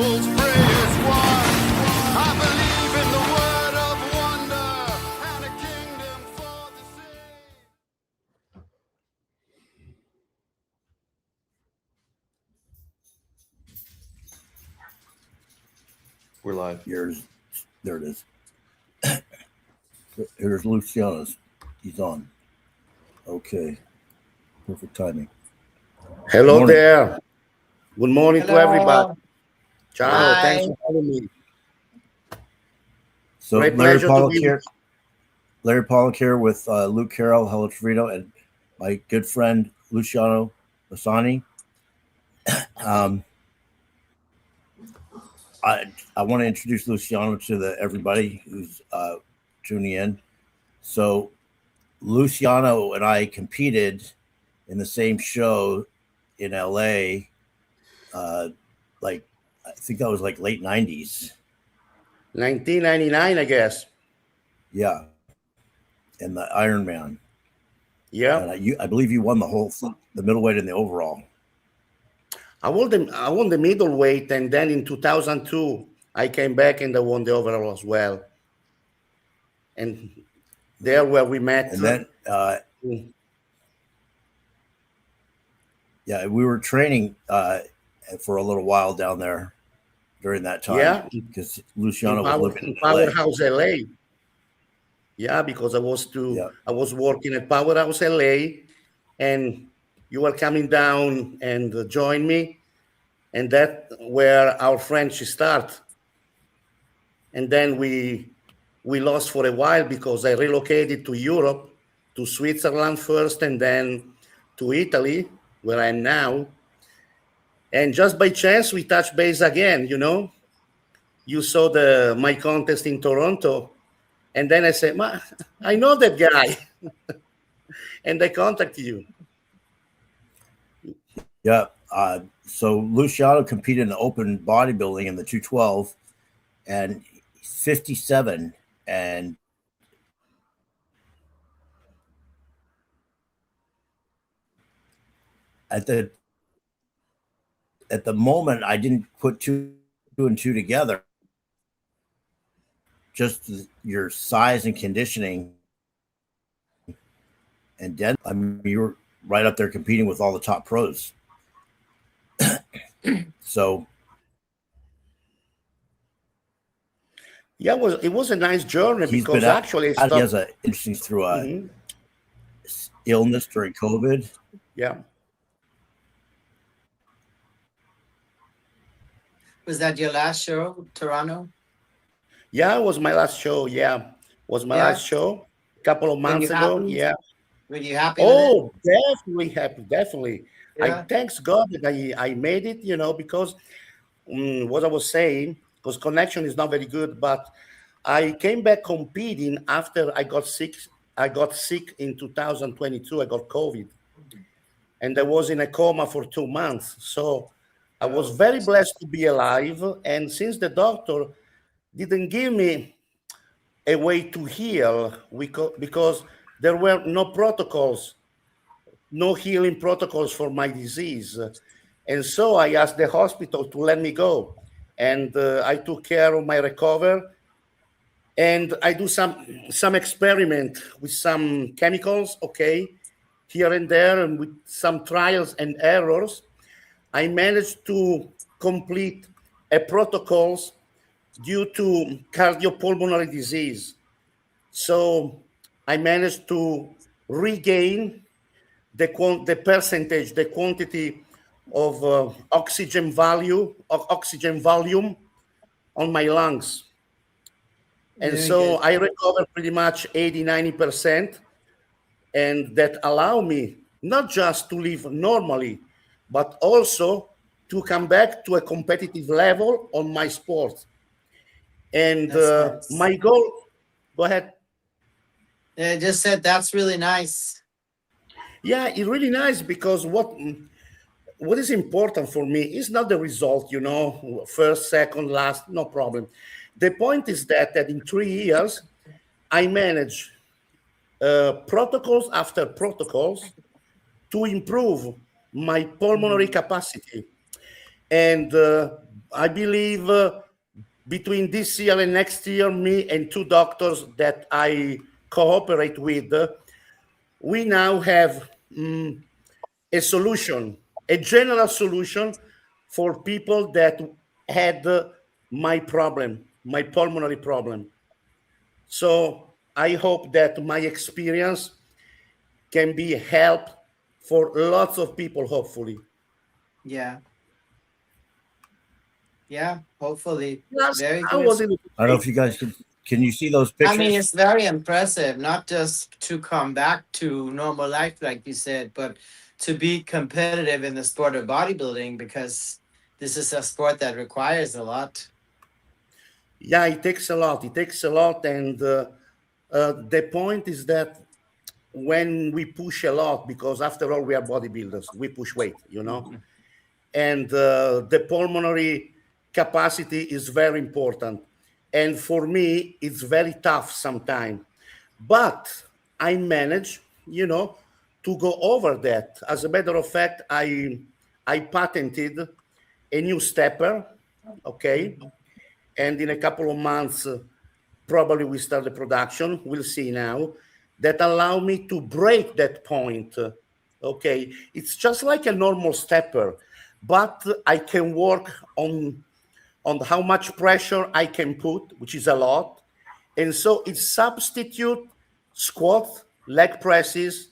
people's praise one. I believe in the word of wonder and a kingdom for the saved. We're live. There it is. Here's Luciano's. He's on. Okay. Perfect timing. Hello Morning. there. Good morning to everybody. Ciao. Hi. Thanks for having me. So Great Larry pleasure to Pollock be here. Larry Pollock here with Luke Carroll, Hello Trevino, and my good friend Luciano Basoni. I want to introduce Luciano to everybody who's tuning in. So Luciano and I competed in the same show in LA, like I think that was like late 90s. 1999, I guess. Yeah. And the Ironman. Yeah. And I believe you won the whole thing, the middleweight and the overall. I won the middleweight, and then in 2002, I came back and I won the overall as well. And there where we met. And then, yeah, we were training for a little while down there during that time. Yeah. Because Luciano was living in Powerhouse LA. Yeah, because I was working at Powerhouse LA, and you were coming down and join me, and that where our friendship start. And then we lost for a while because I relocated to Europe, to Switzerland first, and then to Italy, where I am now. And just by chance, we touched base again. You know, you saw my contest in Toronto, and then I said, I know that guy, and I contacted you. Yeah. So Luciano competed in the open bodybuilding in the 212 and 57. And at the moment, I didn't put two and two together. Just your size and conditioning. And then, I mean, you were right up there competing with all the top pros. So, yeah, it was a nice journey because actually he has an interesting through illness during COVID. Yeah. Was that your last show, Toronto? Yeah, it was my last show. Yeah, was my last show a couple of months ago. Happy? Yeah. Were you happy? Oh, definitely happy. Definitely. Yeah. I thanks God that I made it. You know, because what I was saying, because connection is not very good, but I came back competing after I got sick. I got sick in 2022. I got COVID, and I was in a coma for 2 months. So I was very blessed to be alive. And since the doctor didn't give me a way to heal, because there were no protocols, no healing protocols for my disease. And so I asked the hospital to let me go. And I took care of my recovery. And I do some experiment with some chemicals, here and there, and with some trials and errors. I managed to complete a protocols due to cardiopulmonary disease. So I managed to regain the percentage, the quantity of oxygen volume on my lungs. And so I recovered pretty much 80-90%, and that allow me not just to live normally, but also to come back to a competitive level on my sport. And Nice. my goal, go ahead. Yeah, I just said that's really nice. Yeah, it's really nice because what is important for me is not the result, first, second, last, no problem. The point is that in 3 years, I managed protocols after protocols to improve my pulmonary capacity. And I believe between this year and next year, me and two doctors that I cooperate with, we now have a solution, a general solution for people that had my problem, my pulmonary problem. So I hope that my experience can be help for lots of people, hopefully. Yeah. Yeah, hopefully. Yes, Very I good. was in I don't know if you guys can you see those pictures? I mean, it's very impressive, not just to come back to normal life, like you said, but to be competitive in the sport of bodybuilding, because this is a sport that requires a lot. Yeah, it takes a lot. It takes a lot. And the point is that when we push a lot, because after all, we are bodybuilders, we push weight, you know, and the pulmonary capacity is very important. And for me, it's very tough sometimes. But I manage, you know, to go over that. As a matter of fact, I patented a new stepper, okay? And in a couple of months, probably we start the production. We'll see now. That allow me to break that point. Okay, it's just like a normal stepper, but I can work on how much pressure I can put, which is a lot. And so it substitute squat, leg presses,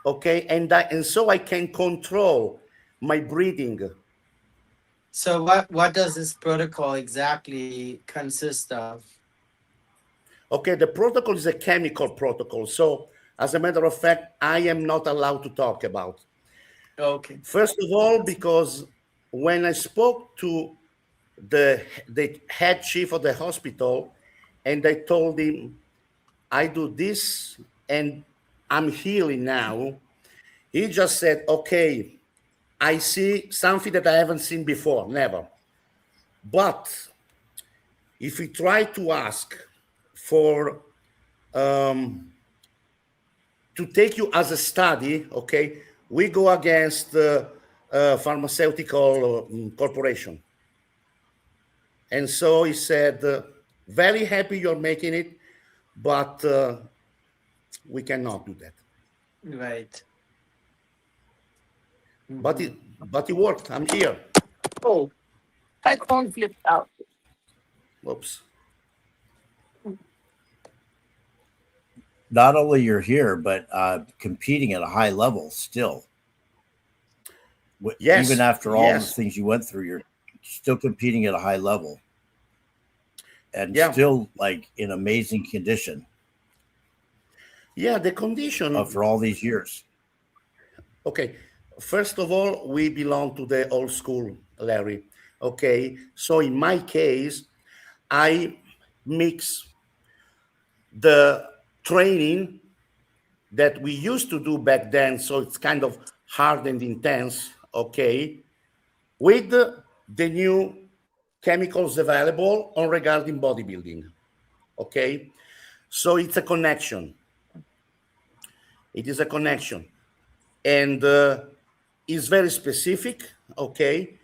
okay, and so I can control my breathing. So what does this protocol exactly consist of? Okay, the protocol is a chemical protocol. So as a matter of fact, I am not allowed to talk about. Okay. First of all, because when I spoke to the head chief of the hospital, and I told him, I do this and I'm healing now, he just said, okay, I see something that I haven't seen before, never. But if we try to ask for to take you as a study, okay, we go against the pharmaceutical corporation. And so he said, very happy you're making it, but we cannot do that. Right. But it worked. I'm here. Oh, my phone flipped out. Oops. Not only you're here, but competing at a high level still. Yes, even after all yes. the things you went through, you're still competing at a high level, and Yeah. still like in amazing condition Yeah, the condition. for all these years. Okay, first of all, we belong to the old school, Larry. Okay, so in my case, I mix the training that we used to do back then, so it's kind of hard and intense, okay, with the new chemicals available on regarding bodybuilding, okay? So it's a connection. It is a connection. And it's very specific, okay?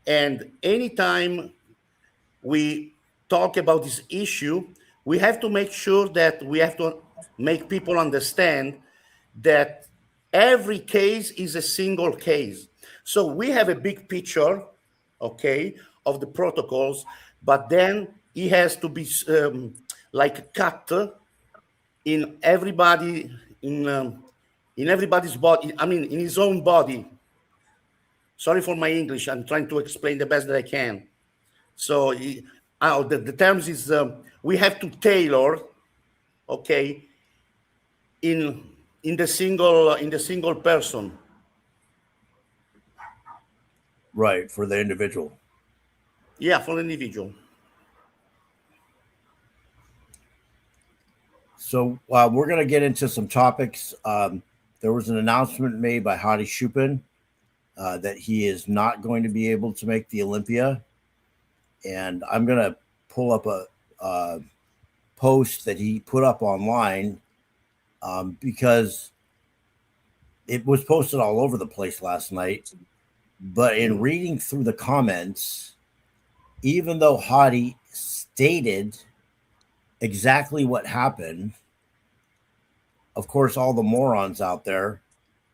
And anytime we talk about this issue, we have to make sure that we have to make people understand that every case is a single case. So we have a big picture, okay, of the protocols, but then it has to be like cut in everybody, in everybody's body, I mean, in his own body. Sorry for my English. I'm trying to explain the best that I can. So the terms is we have to tailor, okay, in the single person. Right, for the individual. Yeah, for the individual. So we're going to get into some topics. There was an announcement made by Hadi Choopan that he is not going to be able to make the Olympia. And I'm going to pull up a post that he put up online because it was posted all over the place last night. But in reading through the comments, even though Hadi stated exactly what happened, of course, all the morons out there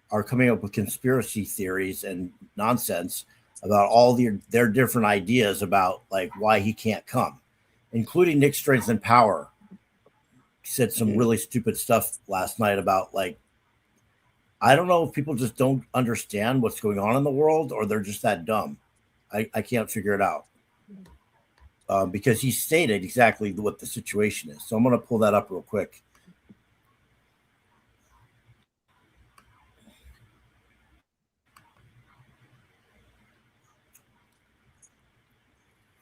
are coming up with conspiracy theories and nonsense about all their different ideas about like why he can't come, including Nick Strength and Power. He said some really stupid stuff last night about like, I don't know if people just don't understand what's going on in the world or they're just that dumb. I can't figure it out. Because he stated exactly what the situation is. So I'm going to pull that up real quick.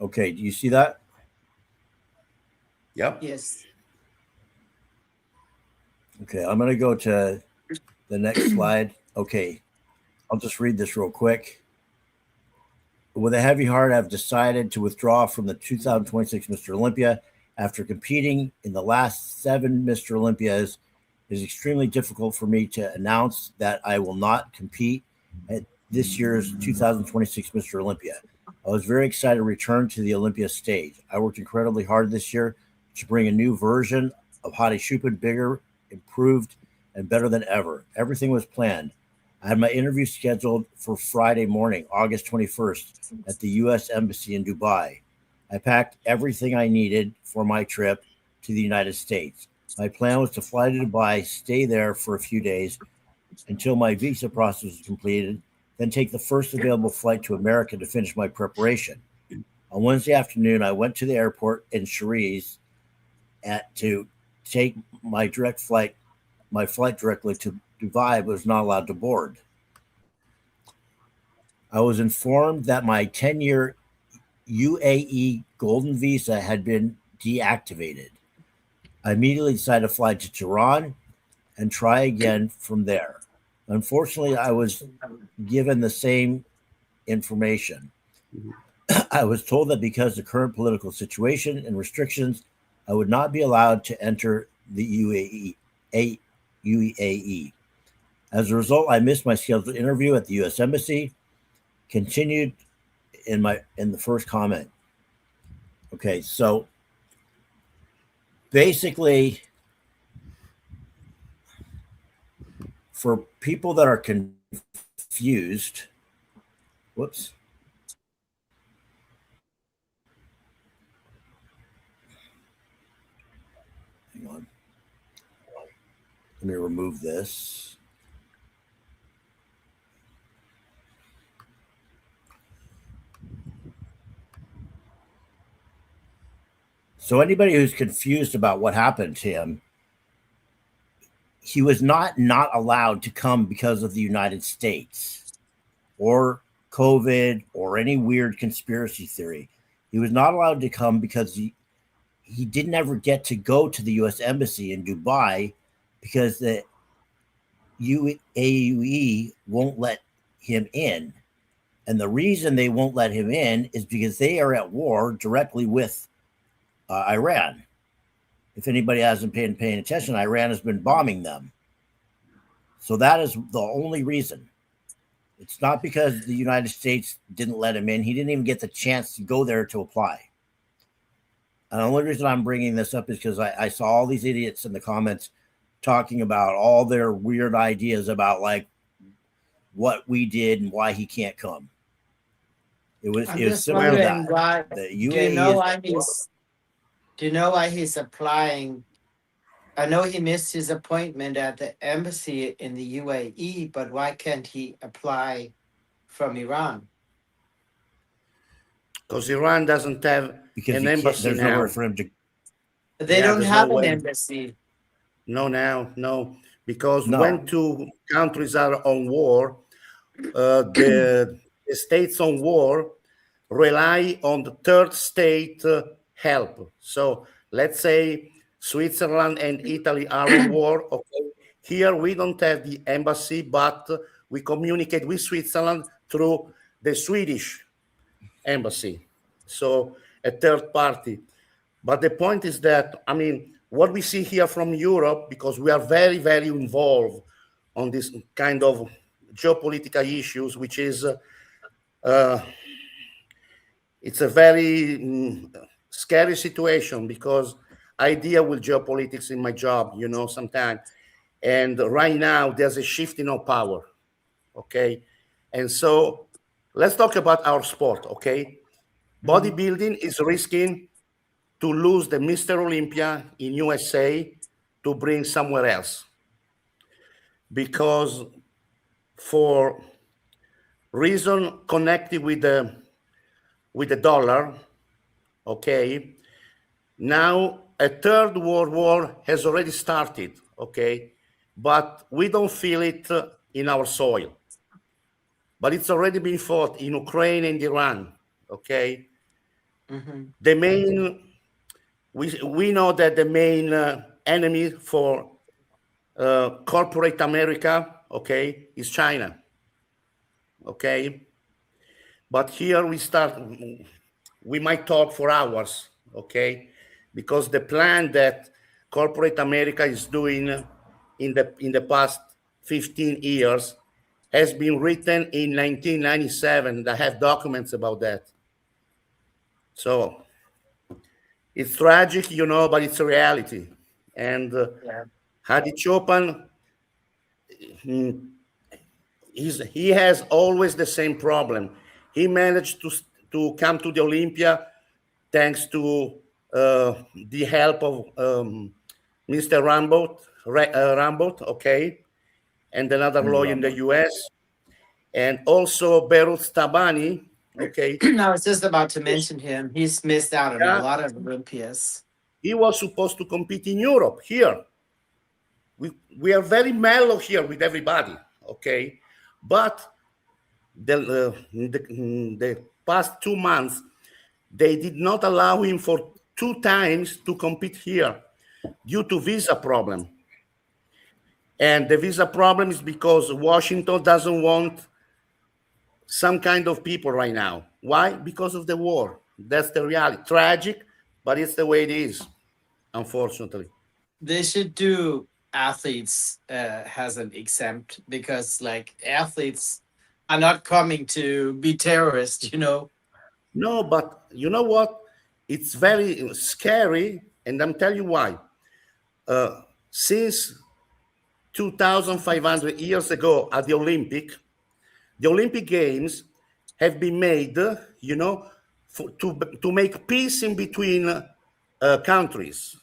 Okay, do you see that? Yep. Yes. Okay, I'm going to go to the next slide. Okay, I'll just read this real quick. With a heavy heart, I've decided to withdraw from the 2026 Mr. Olympia after competing in the last 7 Mr. Olympias. It is extremely difficult for me to announce that I will not compete at this year's 2026 Mr. Olympia. I was very excited to return to the Olympia stage. I worked incredibly hard this year to bring a new version of Hadi Choopan, bigger, improved, and better than ever. Everything was planned. I had my interview scheduled for Friday morning, August 21st, at the U.S. Embassy in Dubai. I packed everything I needed for my trip to the United States. My plan was to fly to Dubai, stay there for a few days until my visa process was completed, then take the first available flight to America to finish my preparation. On Wednesday afternoon, I went to the airport in Sharjah to take my flight directly to Dubai, but was not allowed to board. I was informed that my 10-year UAE Golden visa had been deactivated. I immediately decided to fly to Tehran and try again from there. Unfortunately, I was given the same information. I was told that because of the current political situation and restrictions, I would not be allowed to enter the UAE. As a result, I missed my scheduled interview at the U.S. Embassy. Continued in the first comment. Okay, so basically, for people that are confused, whoops. Hang on. Let me remove this. So anybody who's confused about what happened to him, he was not allowed to come because of the United States or COVID or any weird conspiracy theory. He was not allowed to come because he didn't ever get to go to the U.S. Embassy in Dubai because the UAE won't let him in. And the reason they won't let him in is because they are at war directly with Iran. If anybody hasn't been paying attention, Iran has been bombing them. So that is the only reason. It's not because the United States didn't let him in. He didn't even get the chance to go there to apply. And the only reason I'm bringing this up is because I saw all these idiots in the comments talking about all their weird ideas about like what we did and why he can't come. It was similar to that. Why, the UAE do you know why he's applying? I know he missed his appointment at the embassy in the UAE, but why can't he apply from Iran? Because Iran doesn't have an embassy there's now. nowhere for him to. They don't have an embassy. No. Because when two countries are on war, the states on war rely on the third state help. So let's say Switzerland and Italy are on war. Okay. Here we don't have the embassy, but we communicate with Switzerland through the Swedish embassy. So a third party. But the point is that, I mean, what we see here from Europe, because we are very, very involved on this kind of geopolitical issues, which is it's a very scary situation because I deal with geopolitics in my job, sometimes. And right now, there's a shift in our power, okay? And so let's talk about our sport, okay? Bodybuilding is risking to lose the Mr. Olympia in USA to bring somewhere else. Because for reason connected with the dollar, okay, now a third world war has already started, okay, but we don't feel it in our soil. But it's already been fought in Ukraine and Iran, okay. The main we know that the main enemy for corporate America, okay, is China, okay. But here we might talk for hours, okay, because the plan that corporate America is doing in the past 15 years has been written in 1997. I have documents about that. So it's tragic, but it's a reality. And Hadi Choopan, he has always the same problem. He managed to come to the Olympia thanks to the help of Mr. Rambot, okay, and another lawyer in the US, and also Berut Stabani, okay. I was just about to mention him. He's missed out on a lot of Olympias. He was supposed to compete in Europe here. We are very mellow here with everybody, okay? But the past 2 months, they did not allow him for 2 times to compete here due to visa problem. And the visa problem is because Washington doesn't want some kind of people right now. Why? Because of the war. That's the reality. Tragic, but it's the way it is, unfortunately. They should do athletes has an exempt, because like athletes are not coming to be terrorists, No, but you know what? It's very scary, and I'm telling you why. Since 2,500 years ago at the Olympic Games have been made, to make peace in between countries.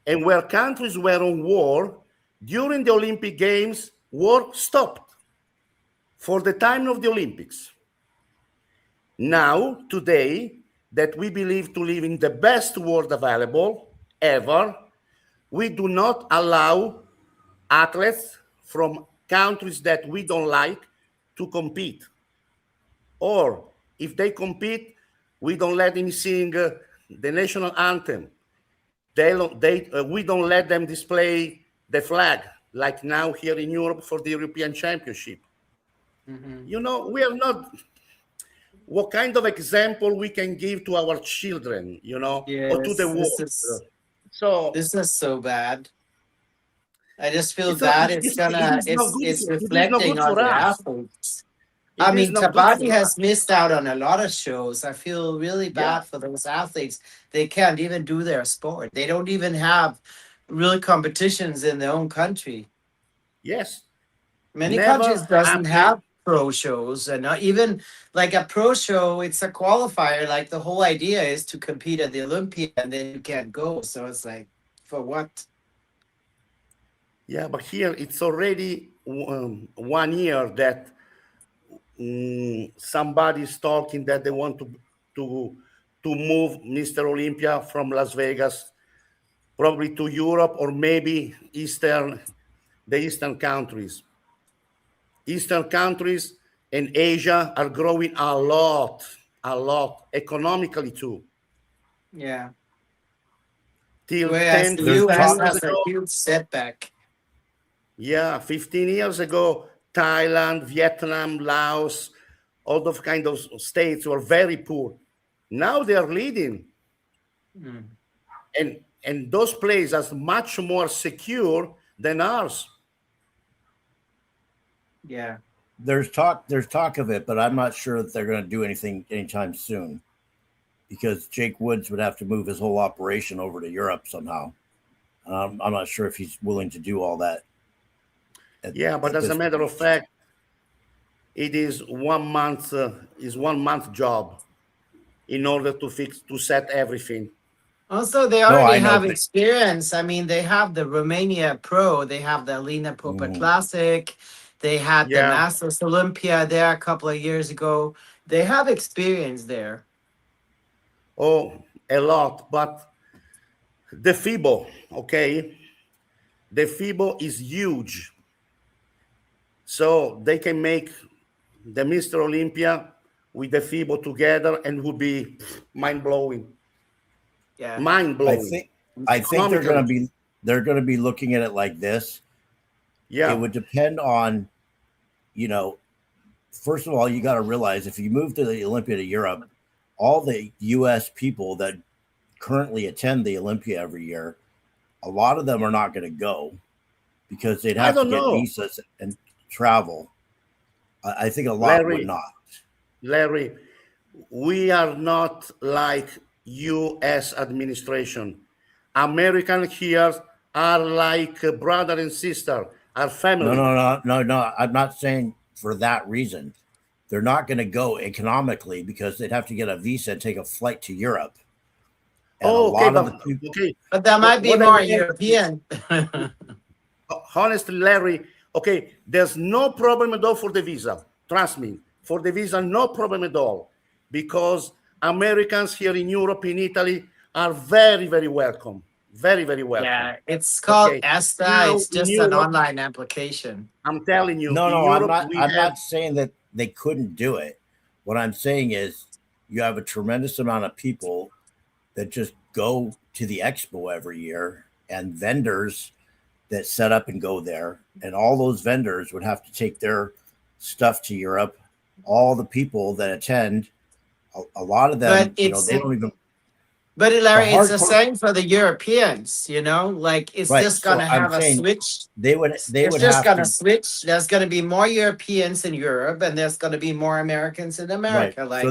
And where countries were on war, during the Olympic Games, war stopped for the time of the Olympics. Now, today, that we believe to live in the best world available ever, we do not allow athletes from countries that we don't like to compete. Or if they compete, we don't let them sing the national anthem. We don't let them display the flag, like now here in Europe for the European Championship. We are not. What kind of example we can give to our children, or to the world? This is so bad. I just feel bad. It's reflecting on the athletes. I mean, Tabati has missed out on a lot of shows. I feel really bad for those athletes. They can't even do their sport. They don't even have real competitions in their own country. Yes. Many countries doesn't have pro shows, and not even like a pro show, it's a qualifier. Like the whole idea is to compete at the Olympia, and then you can't go. So it's like, for what? Yeah, but here it's already 1 year that somebody's talking that they want to move Mr. Olympia from Las Vegas, probably to Europe or maybe the Eastern countries. Eastern countries and Asia are growing a lot, economically too. Yeah. Whereas the US has a huge setback. Yeah, 15 years ago, Thailand, Vietnam, Laos, all those kind of states were very poor. Now they are leading. And those places are much more secure than ours. Yeah. There's talk of it, but I'm not sure that they're going to do anything anytime soon. because Jake Woods would have to move his whole operation over to Europe somehow. I'm not sure if he's willing to do all that. Yeah, but as a matter of fact, it is 1 month. Is 1 month job in order to set everything. Also, they already have experience. I mean, they have the Romania Pro, they have the Alina Popa Classic, they had the Masters Olympia there a couple of years ago. They have experience there. Oh, a lot. But the FIBO, okay, the FIBO is huge. So they can make the Mr. Olympia with the FIBO together and would be mind-blowing. Yeah. Mind-blowing. I think they're gonna be looking at it like this. Yeah. It would depend on, you know, first of all, you got to realize if you move to the Olympia to Europe, all the US people that currently attend the Olympia every year, a lot of them are not going to go because they'd have to get visas and travel. I think a lot would not. Larry, we are not like US administration. American here are like brother and sister, are family. No. I'm not saying for that reason. They're not going to go economically because they'd have to get a visa and take a flight to Europe. And but that might be more European. Honestly, Larry, okay, there's no problem at all for the visa. Trust me, for the visa, no problem at all. Because Americans here in Europe, in Italy, are very, very welcome. Very, very welcome. Yeah, it's called ESTA. It's just an online application. I'm telling you. I'm not saying that they couldn't do it. What I'm saying is you have a tremendous amount of people that just go to the expo every year and vendors that set up and go there. And all those vendors would have to take their stuff to Europe. All the people that attend, a lot of them, they don't even. But Larry, it's the same for the Europeans, you know, like it's just going to have a switch. It's just going to switch. There's going to be more Europeans in Europe and there's going to be more Americans in America. Right. So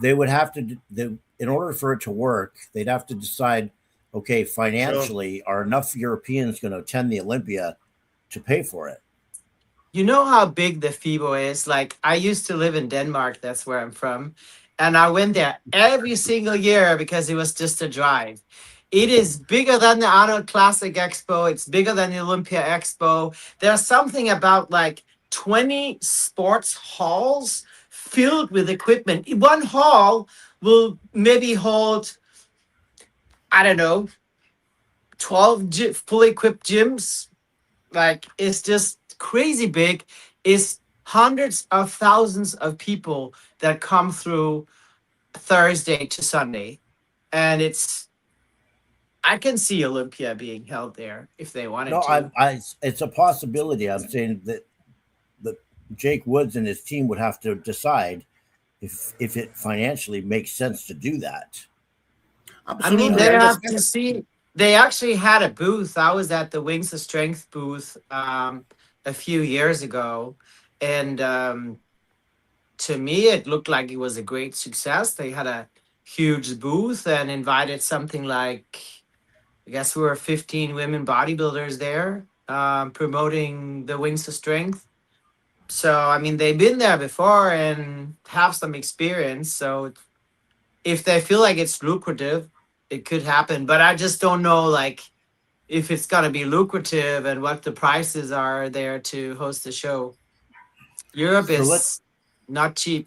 they would have to, in order for it to work, they'd have to decide, okay, financially, are enough Europeans going to attend the Olympia to pay for it? You know how big the FIBO is? Like I used to live in Denmark. That's where I'm from. And I went there every single year because it was just a drive. It is bigger than the Arnold Classic Expo. It's bigger than the Olympia Expo. There's something about like 20 sports halls filled with equipment. One hall will maybe hold, I don't know, 12 fully equipped gyms. Like it's just crazy big. It's hundreds of thousands of people that come through Thursday to Sunday. And I can see Olympia being held there if they wanted to. It's a possibility. I'm saying that Jake Woods and his team would have to decide if it financially makes sense to do that. Absolutely. I mean, they have to see. They actually had a booth. I was at the Wings of Strength booth a few years ago. And to me, it looked like it was a great success. They had a huge booth and invited something like, I guess we were 15 women bodybuilders there promoting the Wings of Strength. So, I mean, they've been there before and have some experience. So if they feel like it's lucrative, it could happen. But I just don't know, like, if it's going to be lucrative and what the prices are there to host the show. Europe is not cheap.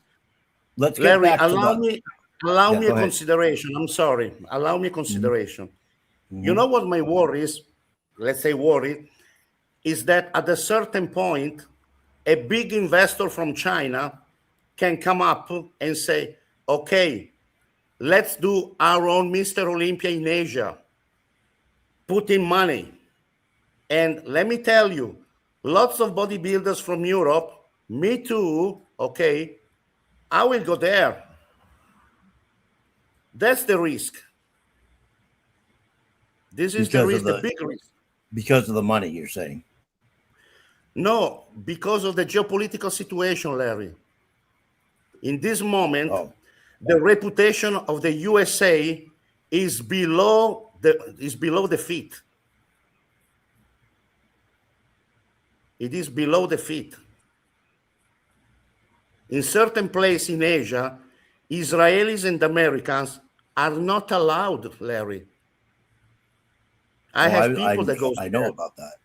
Let's get Larry, back allow me a consideration. I'm sorry. Allow me a consideration. You know what my worry is? Let's say worry is that at a certain point, a big investor from China can come up and say, okay, let's do our own Mr. Olympia in Asia. Put in money. And let me tell you, lots of bodybuilders from Europe, me too, okay, I will go there. That's the risk. This is the big risk. Because of the money, you're saying? No, because of the geopolitical situation, Larry. In this moment, the reputation of the USA is below the feet. It is below the feet. In certain places in Asia, Israelis and Americans are not allowed, Larry. I have people that go. I know about that.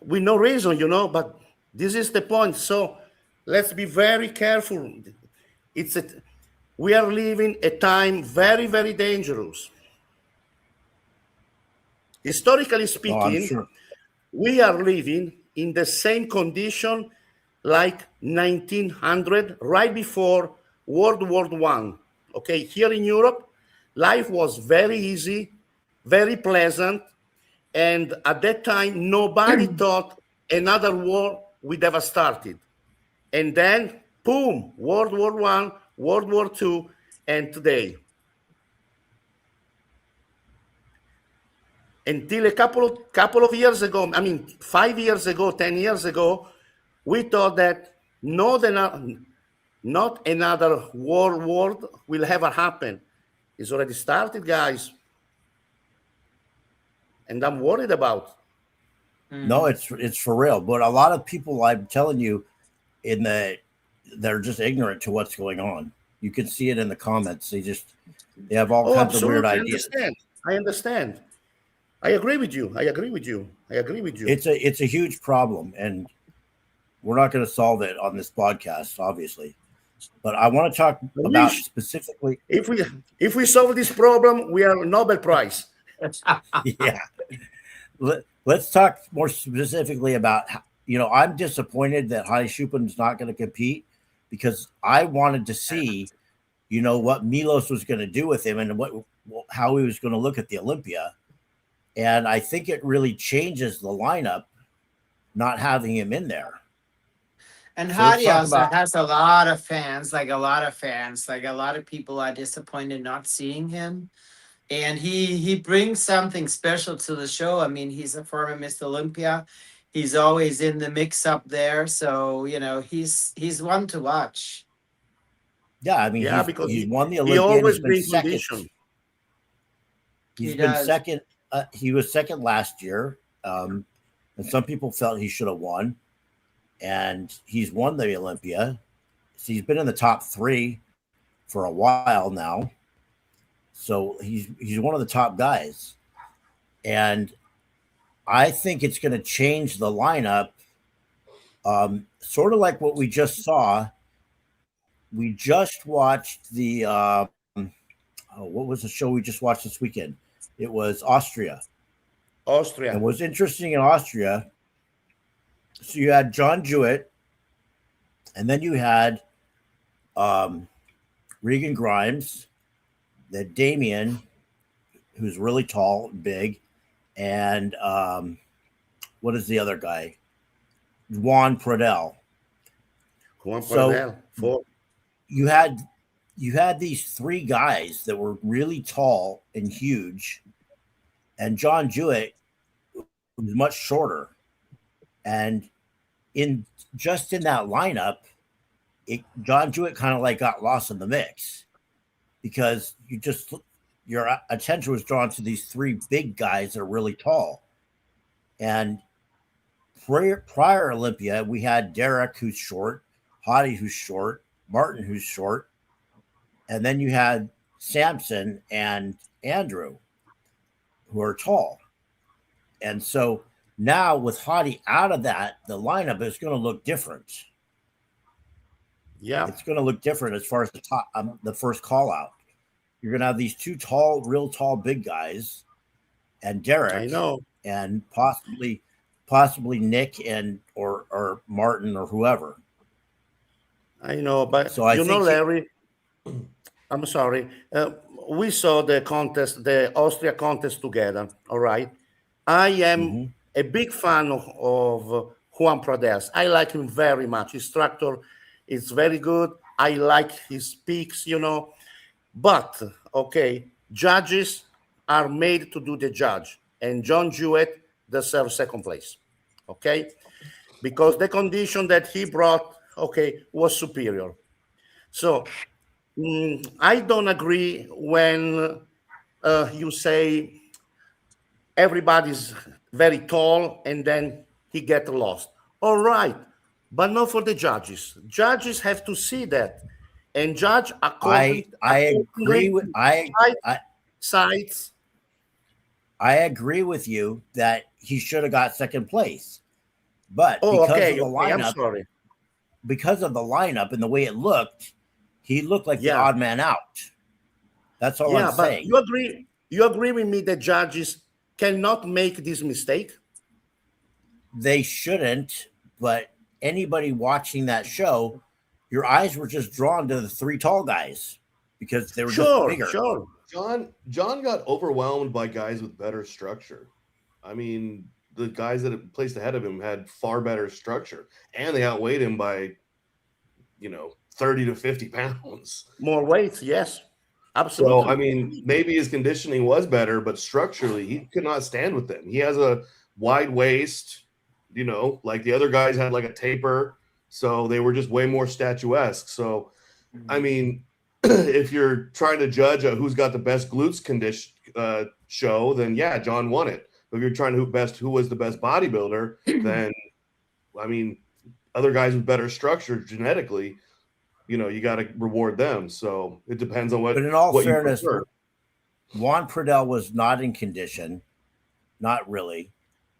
With no reason, but this is the point. So let's be very careful. We are living a time very, very dangerous. Historically speaking, sure. we are living in the same condition like 1900, right before World War I. Okay, here in Europe, life was very easy, very pleasant, and at that time, nobody thought another war would ever started. And then, boom, World War I, World War II, and today. Until a couple of years ago, 5 years ago, 10 years ago, we thought that not another world war will ever happen. It's already started, guys. And I'm worried about. No, it's for real. But a lot of people, I'm telling you, they're just ignorant to what's going on. You can see it in the comments. They have all kinds of weird ideas. I understand. I agree with you. It's a huge problem, and we're not going to solve it on this podcast, obviously. But I want to talk about specifically. If we solve this problem, we are Nobel Prize. Yeah. Let's talk more specifically about, I'm disappointed that Hadi Choopan is not going to compete, because I wanted to see, what Milos was going to do with him and how he was going to look at the Olympia. And I think it really changes the lineup not having him in there. And Hadi also has a lot of fans. Like a lot of people are disappointed not seeing him. And he brings something special to the show. I mean, he's a former Mr. Olympia. He's always in the mix up there. So, he's one to watch. Yeah, I mean, because he's won the Olympia. He always brings condition. He's been second. He was second last year. And some people felt he should have won. And he's won the Olympia. So he's been in the top 3 for a while now. So he's one of the top guys. And I think it's going to change the lineup. Sort of like what we just saw. We just watched the what was the show we just watched this weekend? It was Austria. And what's interesting in Austria, so you had John Jewett, and then you had Regan Grimes, that Damien, who's really tall and big, and what is the other guy? Juan Pradell. You had these 3 guys that were really tall and huge, and John Jewett was much shorter. And in that lineup, John Jewett kind of like got lost in the mix, because your attention was drawn to these 3 big guys that are really tall. And prior Olympia, we had Derek, who's short, Hadi, who's short, Martin, who's short, and then you had Samson and Andrew, who are tall. And so now with Hadi out of that, the lineup is going to look different. Yeah, it's going to look different as far as the first call out. You're going to have these 2 real tall, big guys, and Derek. I know, and possibly Nick or Martin or whoever. I know, but so Larry, I'm sorry. We saw the contest, the Austria contest together. All right, I am a big fan of Juan Pradell. I like him very much. His structure is very good. I like his peaks, But, okay, judges are made to do the judge. And John Jewett deserves second place, okay? Because the condition that he brought, was superior. So I don't agree when you say everybody's very tall and then he get lost. All right, but not for the judges. Judges have to see that and judge I agree with I sides. I agree with you that he should have got second place, but Oh, because okay, of the okay. I'm lineup, sorry. and the way it looked, he looked like the Yeah, odd man out. That's all yeah, I'm but saying. you agree with me that judges cannot make this mistake? They shouldn't, but anybody watching that show, your eyes were just drawn to the three tall guys because they were just Sure, bigger. sure. John got overwhelmed by guys with better structure. I mean, the guys that had placed ahead of him had far better structure, and they outweighed him by, 30 to 50 pounds. More weight, yes. So, Absolutely. I mean, maybe his conditioning was better, but structurally, he could not stand with them. He has a wide waist, like the other guys had like a taper. So they were just way more statuesque. So, I mean, if you're trying to judge who's got the best glutes condition show, then yeah, John won it. But if you're trying to who was the best bodybuilder, then I mean, other guys with better structure genetically, you got to reward them. So it depends on what. But in all what fairness, you prefer. Juan Pradell was not in condition, not really,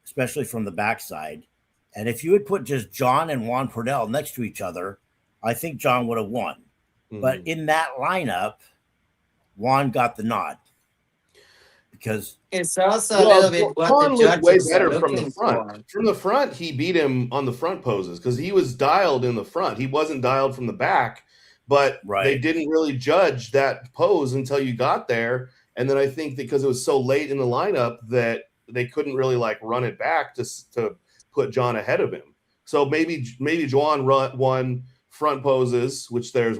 especially from the backside. And if you had put just John and Juan Pradell next to each other, I think John would have won. But in that lineup, Juan got the nod because It's also a little bit what Juan the looked way judges are better from the looking front. for. From the front, he beat him on the front poses because he was dialed in the front. He wasn't dialed from the back, but they didn't really judge that pose until you got there. And then I think because it was so late in the lineup that they couldn't really like run it back to put John ahead of him. So maybe Juan won front poses, which there's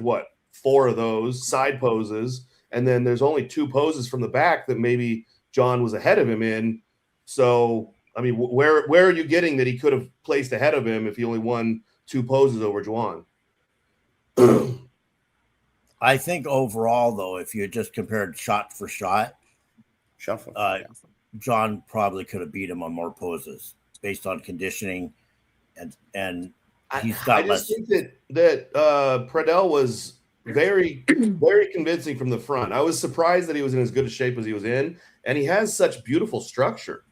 4 of those, side poses, and then there's only 2 poses from the back that maybe John was ahead of him in. So, I mean, where are you getting that he could have placed ahead of him if he only won 2 poses over Juan? I think overall, though, if you just compared shot for shot, John probably could have beat him on more poses based on conditioning, and he's got less. I just think that Pradell was very, very convincing from the front. I was surprised that he was in as good a shape as he was in, and he has such beautiful structure.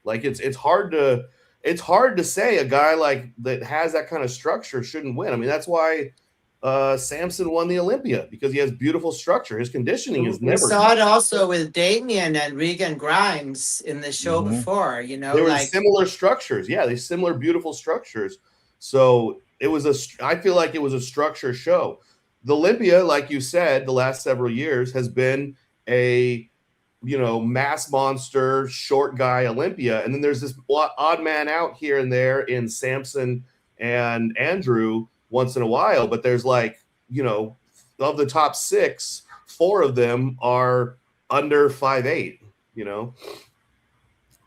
Like it's hard to say a guy like that has that kind of structure shouldn't win. I mean, that's why Samson won the Olympia, because he has beautiful structure. His conditioning is never. We saw it also with Damien and Regan Grimes in the show before. They were similar structures. Yeah, they similar beautiful structures. So I feel like it was a structure show. The Olympia, like you said, the last several years has been a mass monster, short guy Olympia. And then there's this odd man out here and there in Samson and Andrew once in a while. But there's of the top 6, 4 of them are under 5'8",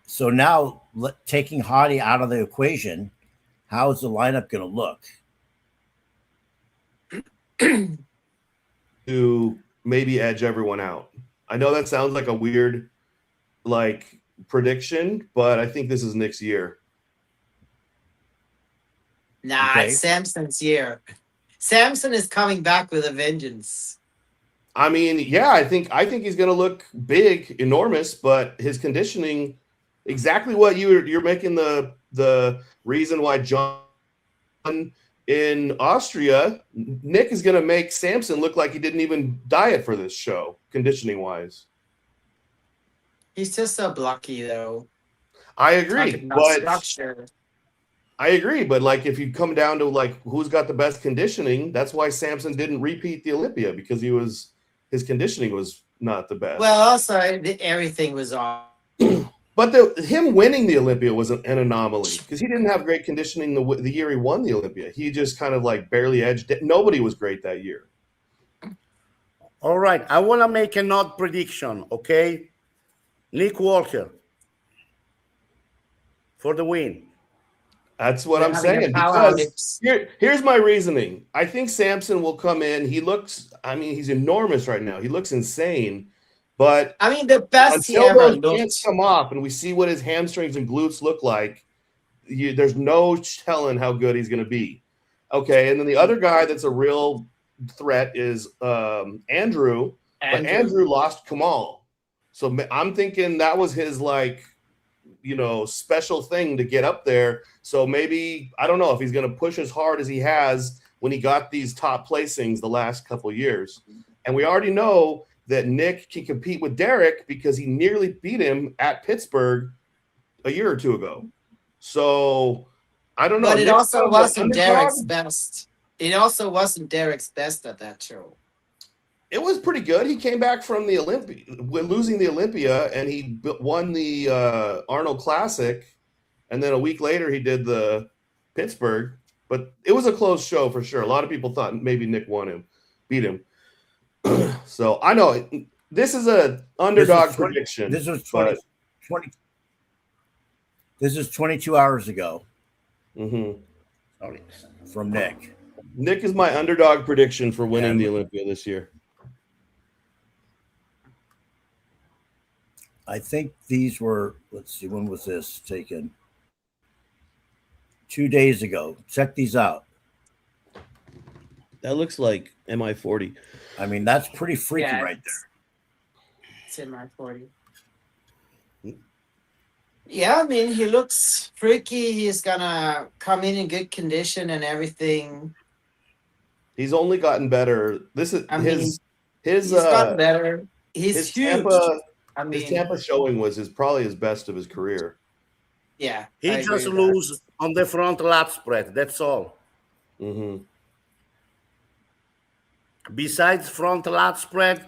So now taking Hadi out of the equation, how is the lineup going to look? To maybe edge everyone out. I know that sounds like a weird prediction, but I think this is Nick's year. Nah, it's Samson's year. Samson is coming back with a vengeance. I mean, yeah, I think he's going to look big, enormous, but his conditioning, exactly what you're making the reason why John in Austria, Nick is going to make Samson look like he didn't even diet for this show, conditioning wise. He's just so blocky, though. I agree, but structure. I agree, but if you come down to who's got the best conditioning, that's why Samson didn't repeat the Olympia, because his conditioning was not the best. Well, also everything was off. But him winning the Olympia was an anomaly, because he didn't have great conditioning the year he won the Olympia. He just kind of barely edged it. Nobody was great that year. All right, I want to make an odd prediction, okay? Nick Walker for the win. That's what They're I'm having a saying. power Because outage. here's my reasoning. I think Samson will come in. He looks, I mean, he's enormous right now. He looks insane. But I mean, the best he until ever those pants looked. come off and we see what his hamstrings and glutes look like, there's no telling how good he's going to be. Okay, and then the other guy that's a real threat is Andrew. But Andrew lost Kamal. So I'm thinking that was his, like, special thing to get up there. So maybe, I don't know if he's going to push as hard as he has when he got these top placings the last couple of years. And we already know that Nick can compete with Derek because he nearly beat him at Pittsburgh a year or two ago. So I don't know. But it Nick's also kind of wasn't an Derek's underdog. best. It also wasn't Derek's best at that show. It was pretty good. He came back from the Olympia, losing the Olympia, and he won the Arnold Classic. And then a week later, he did the Pittsburgh. But it was a close show for sure. A lot of people thought maybe Nick beat him. So I know this is a underdog prediction. This was 20. This is 22 hours ago. From Nick. Nick is my underdog prediction for winning the Olympia this year. I think these were, let's see, when was this taken? 2 days ago. Check these out. That looks like MI40. I mean, that's pretty freaky right there. It's in my 40. Yeah, I mean, he looks freaky. He's gonna come in good condition and everything. He's only gotten better. This is he's gotten better. He's huge. His Tampa showing was probably his best of his career. Yeah, he just lose on the front lat spread. That's all. Besides front lat spread,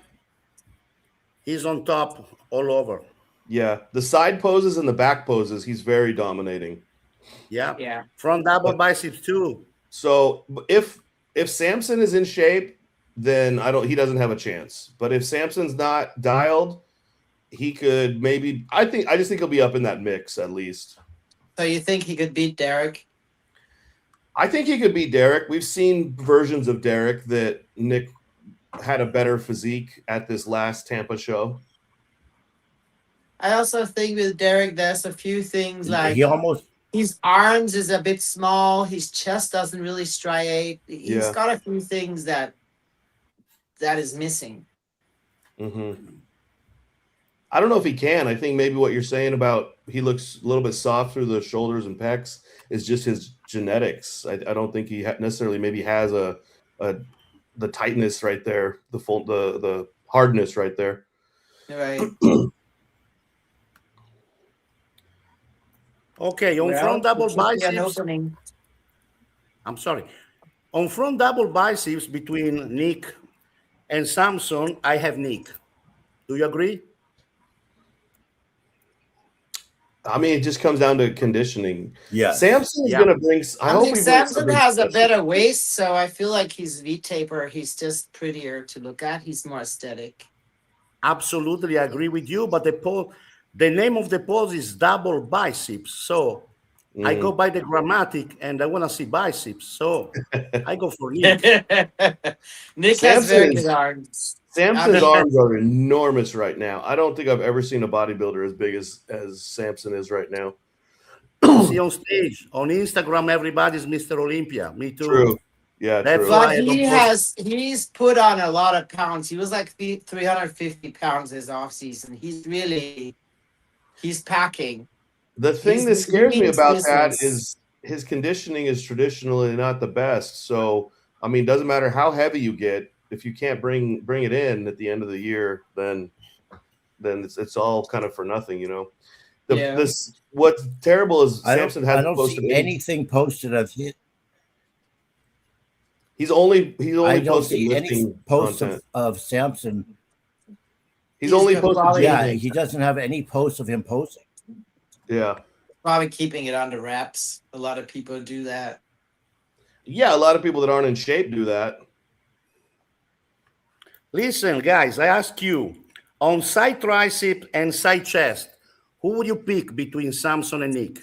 he's on top all over. Yeah, the side poses and the back poses, he's very dominating. Yeah. Front double biceps too. So if Samson is in shape, then he doesn't have a chance. But if Samson's not dialed, he could maybe. I just think he'll be up in that mix at least. So you think he could beat Derek? I think he could beat Derek. We've seen versions of Derek that Nick had a better physique at this last Tampa show. I also think with Derek, there's a few things like his arms is a bit small. His chest doesn't really striate. He's got a few things that is missing. I don't know if he can. I think maybe what you're saying about he looks a little bit soft through the shoulders and pecs is just his genetics. I don't think he necessarily maybe has the tightness right there, the hardness right there. Right. Okay, on front double biceps. I'm sorry. On front double biceps between Nick and Samson, I have Nick. Do you agree? I mean, it just comes down to conditioning. Yeah. Samson is going to bring. I think Samson has a better waist, so I feel like his V-taper, he's just prettier to look at. He's more aesthetic. Absolutely, I agree with you. But the name of the pose is double biceps. So I go by the grammatic, and I want to see biceps. So I go for Nick. Nick has very good arms. Samson's arms are enormous right now. I don't think I've ever seen a bodybuilder as big as Samson is right now. See on stage, on Instagram, everybody's Mr. Olympia. Me too. True. Yeah, that's true. But he's put on a lot of pounds. He was like 350 pounds his off season. He's packing. The thing that scares me about that is his conditioning is traditionally not the best. So I mean, it doesn't matter how heavy you get. If you can't bring it in at the end of the year, then it's all kind of for nothing, you know. What's terrible is Samson hasn't posted anything posted of his. He's only posted any posts of Samson. He's only posted. He doesn't have any posts of him posting. Yeah, probably keeping it under wraps. A lot of people do that. Yeah, a lot of people that aren't in shape do that. Listen, guys, I ask you, on side tricep and side chest, who would you pick between Samson and Nick?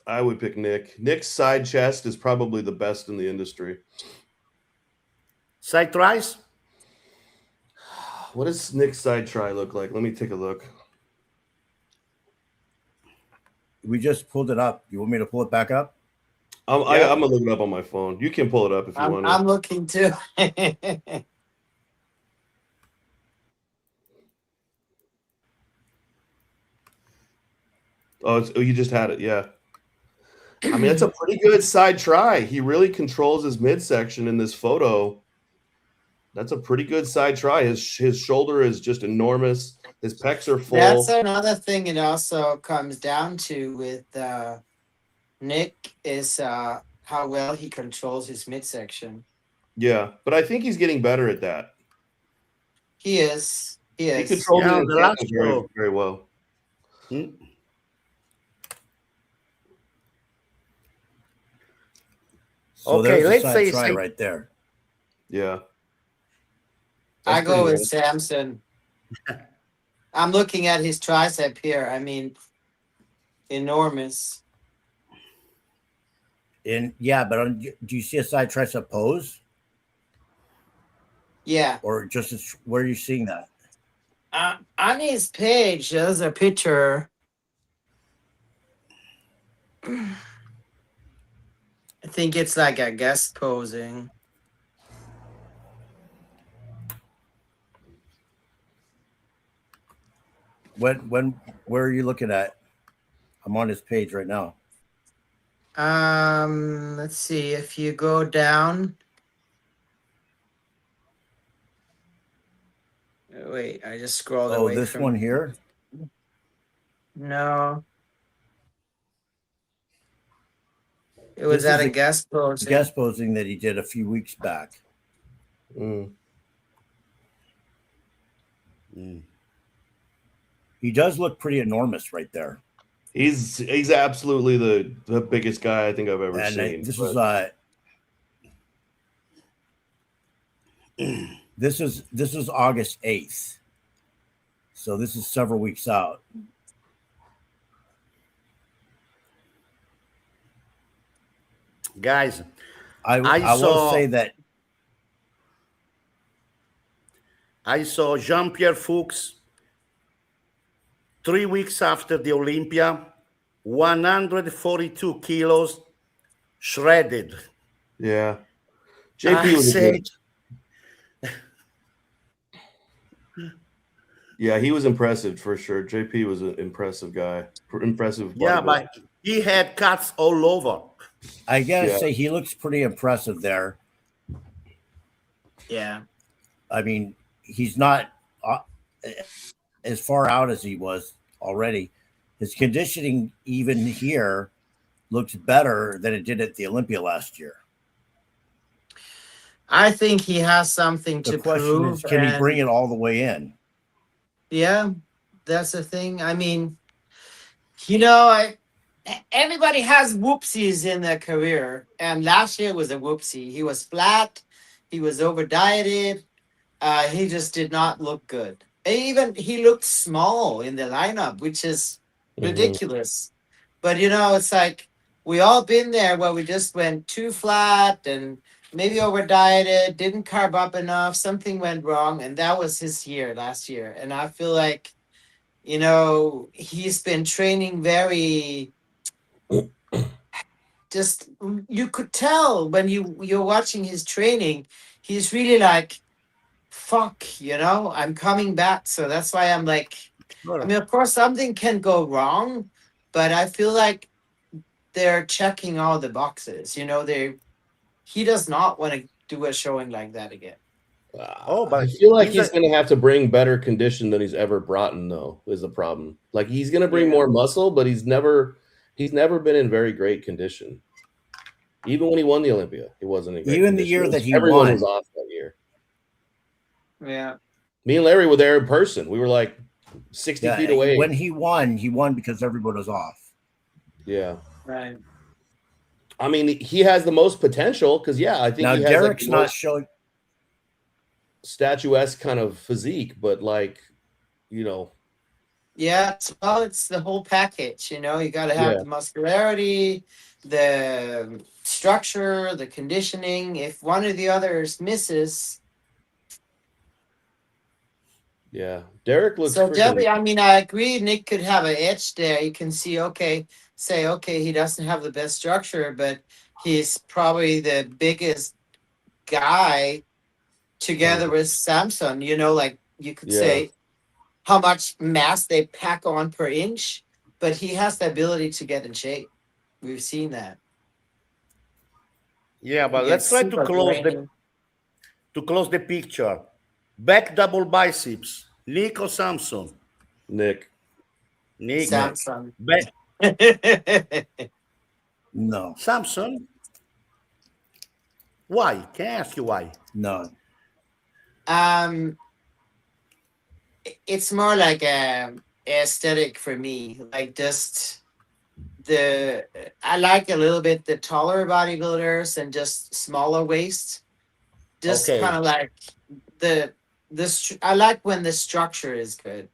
I would pick Nick. Nick's side chest is probably the best in the industry. Side tries? What does Nick's side try look like? Let me take a look. We just pulled it up. You want me to pull it back up? I'm gonna look it up on my phone. You can pull it up if you want to. I'm looking too. Oh, you just had it. Yeah. I mean, that's a pretty good side try. He really controls his midsection in this photo. That's a pretty good side try. His shoulder is just enormous. His pecs are full. That's another thing it also comes down to with Nick is how well he controls his midsection. Yeah, but I think he's getting better at that. He is. He He is. controls Yeah, it the last very, show. very well. So Okay, there's the let's side say- try say- right there. Yeah. I That's go pretty with good. Samson. I'm looking at his tricep here. I mean, enormous. And yeah, but do you see a side tricep pose, Yeah. or just where are you seeing that? On his page, there's a picture. I think it's like a guest posing. Where are you looking at? I'm on his page right now. Let's see. If you go down. Wait, I just scrolled Oh, away this from one here. No. It was This at is a a guest posing. Guest posing that he did a few weeks back. Mm. He does look pretty enormous right there. He's absolutely the biggest guy I think I've ever And seen. this is August 8th. So this is several weeks out. Guys, I will saw- say that I saw Jean-Pierre Fuchs 3 weeks after the Olympia, 142 kilos, shredded. Yeah. I JP was a say, good. Yeah, he was impressive for sure. JP was an impressive guy. Impressive. yeah, bodybuilder. but he had cuts all over. I gotta Yeah. say he looks pretty impressive there. Yeah. I mean, he's not as far out as he was already. His conditioning, even here, looks better than it did at the Olympia last year. I think he has something The to question prove. is, can he and- bring it all the way in? Yeah, that's the thing. I mean, you know, everybody has whoopsies in their career, and last year was a whoopsie. He was flat, he was over dieted, he just did not look good. Even he looked small in the lineup, which is ridiculous. But you know, it's like we all been there where we just went too flat and maybe over dieted, didn't carb up enough, something went wrong, and that was his year last year. And I feel like, you know, he's been training very just you could tell when you're watching his training, he's really like, fuck, you know, I'm coming back. So that's why I'm like, I mean, of course something can go wrong, but I feel like they're checking all the boxes. You know, he does not want to do a showing like that again. Oh, but I feel like he's he's going to have to bring better condition than he's ever brought in, though, is the problem. Like, he's going to bring Yeah. more muscle, but he's never been in very great condition. Even when he won the Olympia, he wasn't in great Even the condition. year that he Everyone won. was off that year. Yeah. Me and Larry were there in person. We were like 60 Yeah, feet away. when he won because everybody was off. Yeah. Right. I mean, he has the most potential because, yeah, I think Now he has Derek's like the not most showing. statuesque kind of physique, but like, you know, Yeah, it's the whole package. You know, you got to have Yeah. the muscularity, the structure, the conditioning. If one or the others misses, Yeah. Derek looks so definitely. freaking. I mean, I agree. Nick could have an edge there. You can see, okay, say, okay, he doesn't have the best structure, but he's probably the biggest guy together with Samson. You know, like you could Yeah. say how much mass they pack on per inch, but he has the ability to get in shape. We've seen that. Yeah, but He let's gets try to super close grainy. the picture. Back double biceps, Nick or Samson? Nick. Nick. Samson. Back No, Samson. Why? Can I ask you why? no. It's more like a aesthetic for me. Like just I like a little bit the taller bodybuilders and just smaller waist. Just Okay. kind of like I like when the structure is good.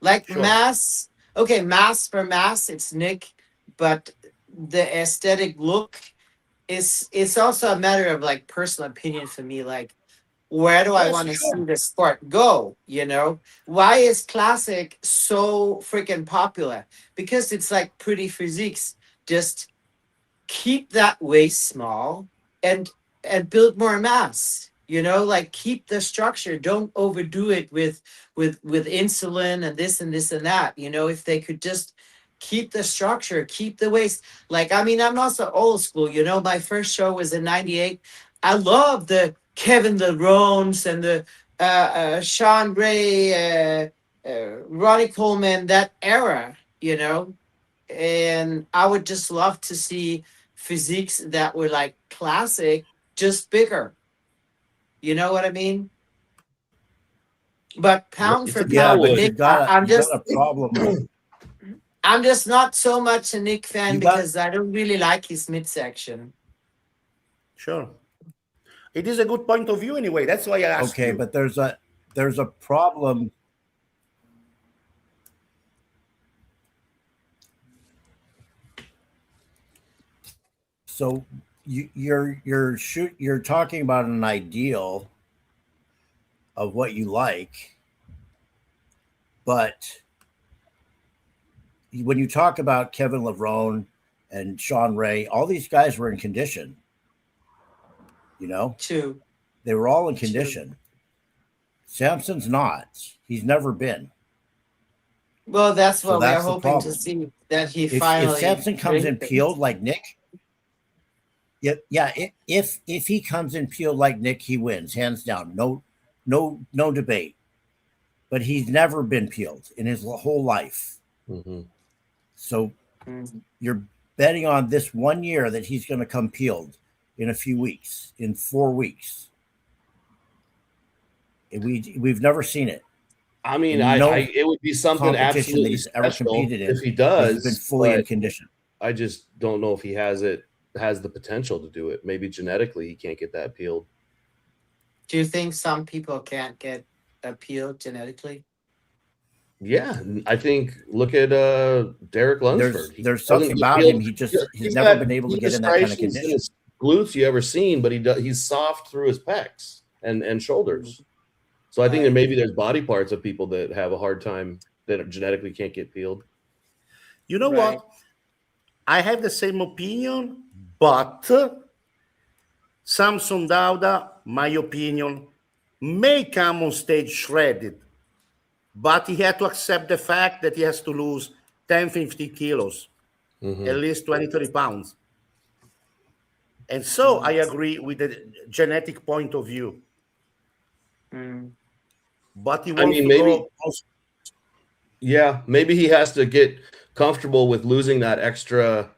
Like Sure. mass, okay, mass for mass, it's Nick, but the aesthetic look it's also a matter of like personal opinion for me. Like, where do I Yes, want to sure. see the sport go? You know, why is classic so freaking popular? Because it's like pretty physiques. Just keep that waist small and build more mass. You know, like keep the structure. Don't overdo it with insulin and this and this and that. You know, if they could just keep the structure, keep the waist. Like, I mean, I'm also old school. You know, my first show was in '98. I love the Kevin Lerones and the Sean Ray, Ronnie Coleman, that era. You know, and I would just love to see physiques that were like classic, just bigger. You know what I mean? But pound for Yeah, pound, But would. you Nick, got I'm you got just a problem. I'm just not so much a Nick fan You got because I don't really like his midsection. Sure. It is a good point of view anyway. That's why I asked okay, you. but there's a problem. So you're talking about an ideal of what you like, but when you talk about Kevin Levrone and Sean Ray, all these guys were in condition. You know, True. they were all in condition. Samson's not. He's never been. Well, that's So what we're that's the hoping to problem. see, that he If finally Samson comes in brings it. peeled like Nick, if he comes in peeled like Nick, he wins hands down. No debate. But he's never been peeled in his whole life. Mm-hmm. So Mhm. you're betting on this 1 year that he's going to come peeled in a few weeks, in 4 weeks. We've never seen it. I mean, No it would be something competition that absolutely he's ever special competed in if he He's does. been fully in But condition. I just don't know if he has the potential to do it. Maybe genetically he can't get that peeled. Do you think some people can't get appealed genetically? Yeah, I think look at Derek Lunsford. There's something about him. He's never got been able to the get in that kind of striations in condition. his glutes you ever seen, but he's soft through his pecs and shoulders. So I think that maybe there's body parts of people that have a hard time that genetically can't get peeled. You know Right. what? I have the same opinion, but Samson Dauda, my opinion, may come on stage shredded, but he had to accept the fact that he has to lose 10, 50 kilos, at least 20, 30 pounds. And so I agree with the genetic point of view. But he wants to go. Yeah, maybe he has to get comfortable with losing that extra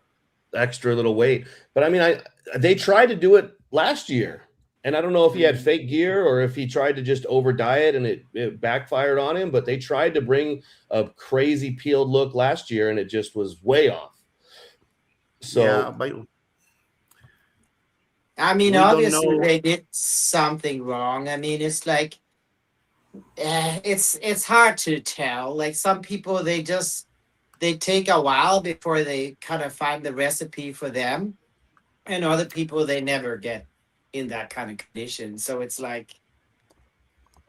little weight. But I mean, they tried to do it last year, and I don't know if he had fake gear or if he tried to just over diet and it backfired on him. But they tried to bring a crazy peeled look last year, and it just was way off. So Yeah, but I mean, we don't obviously know. they did something wrong. I mean, it's like It's hard to tell. Like some people, they take a while before they kind of find the recipe for them, and other people they never get in that kind of condition. So it's like,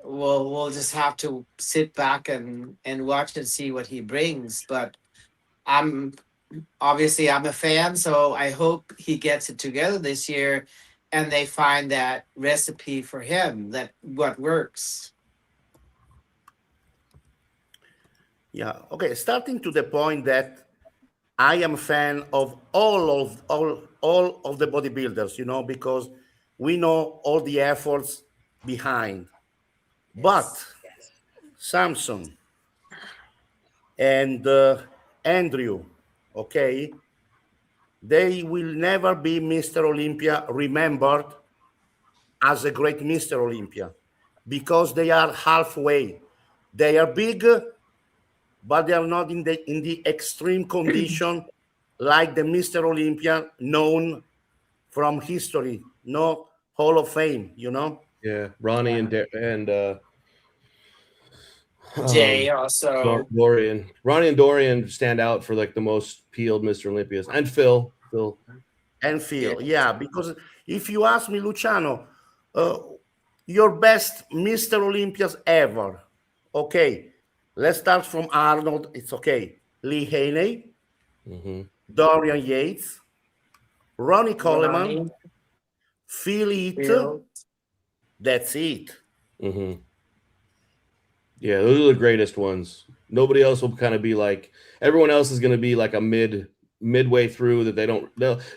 we'll just have to sit back and watch and see what he brings. But I'm obviously I'm a fan, so I hope he gets it together this year, and they find that recipe for him, that what works. Yeah. Okay. Starting to the point that I am a fan of all of the bodybuilders, because we know all the efforts behind. But Samson and Andrew, okay, they will never be Mr. Olympia remembered as a great Mr. Olympia because they are halfway. They are big, but they are not in the extreme condition like the Mr. Olympia known from history, no Hall of Fame, Yeah, Ronnie and Jay also. Dorian. Ronnie and Dorian stand out for like the most peeled Mr. Olympias, and Phil. And Phil, yeah, because if you ask me, Luciano, your best Mr. Olympias ever, okay, let's start from Arnold. It's okay. Lee Haney, Dorian Yates, Ronnie Coleman, Phil Heath. That's it. Mm-hmm. Yeah, those are the greatest ones. Nobody else will kind of be like, everyone else is going to be like a midway through that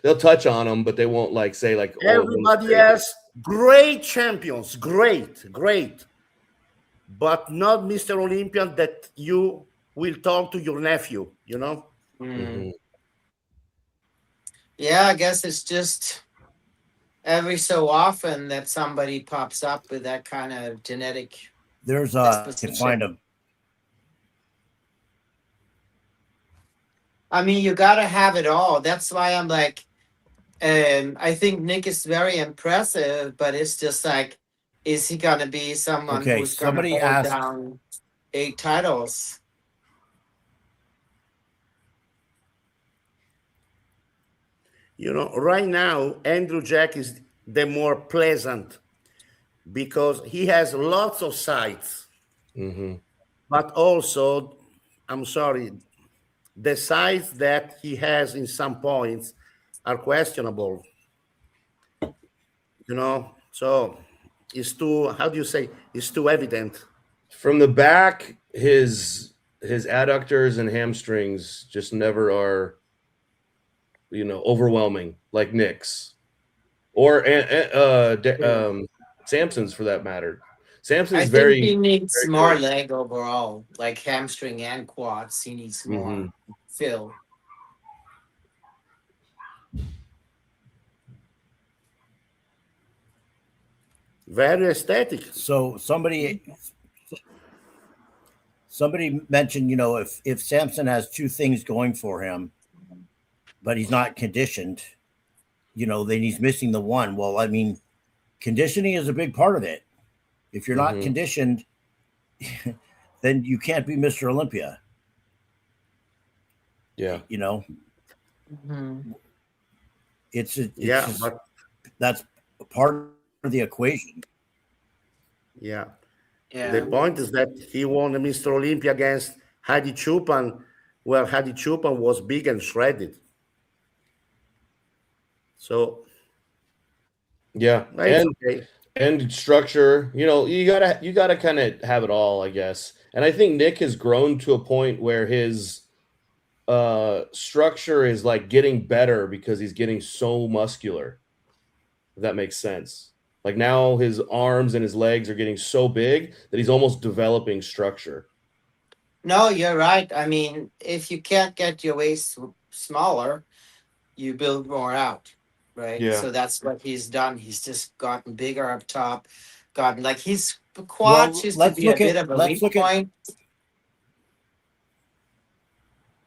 they'll touch on them, but they won't like say like, everybody else, great champions, great, but not Mr. Olympian that you will talk to your nephew, Mm-hmm. Yeah, I guess it's just every so often that somebody pops up with that kind of genetic. There's can find a. I mean, you gotta have it all. That's why I'm like, I think Nick is very impressive, but it's just like, is he gonna be someone who's gonna hold down 8 titles? Right now, Andrew Jack is the more pleasant because he has lots of sides. But also, I'm sorry, the sides that he has in some points are questionable. So it's too, how do you say, it's too evident. From the back, his adductors and hamstrings just never are, overwhelming like Nick's or Samson's for that matter. Samson's I think he needs more leg overall, like hamstring and quads. He needs more fill. Very aesthetic. So somebody mentioned, if Samson has 2 things going for him, but he's not conditioned, then he's missing the one. Well, I mean, conditioning is a big part of it. If you're not conditioned, then you can't be Mr. Olympia. Yeah. But that's part of the equation. Yeah. The point is that he won the Mr. Olympia against Hadi Choopan, where Hadi Choopan was big and shredded. So yeah, and structure, you gotta kind of have it all, I guess. And I think Nick has grown to a point where his structure is like getting better because he's getting so muscular. If that makes sense. Like now his arms and his legs are getting so big that he's almost developing structure. No, you're right. I mean, if you can't get your waist smaller, you build more out, right? Yeah. So that's what he's done. He's just gotten bigger up top, gotten like his quads used to be a bit of a weak point.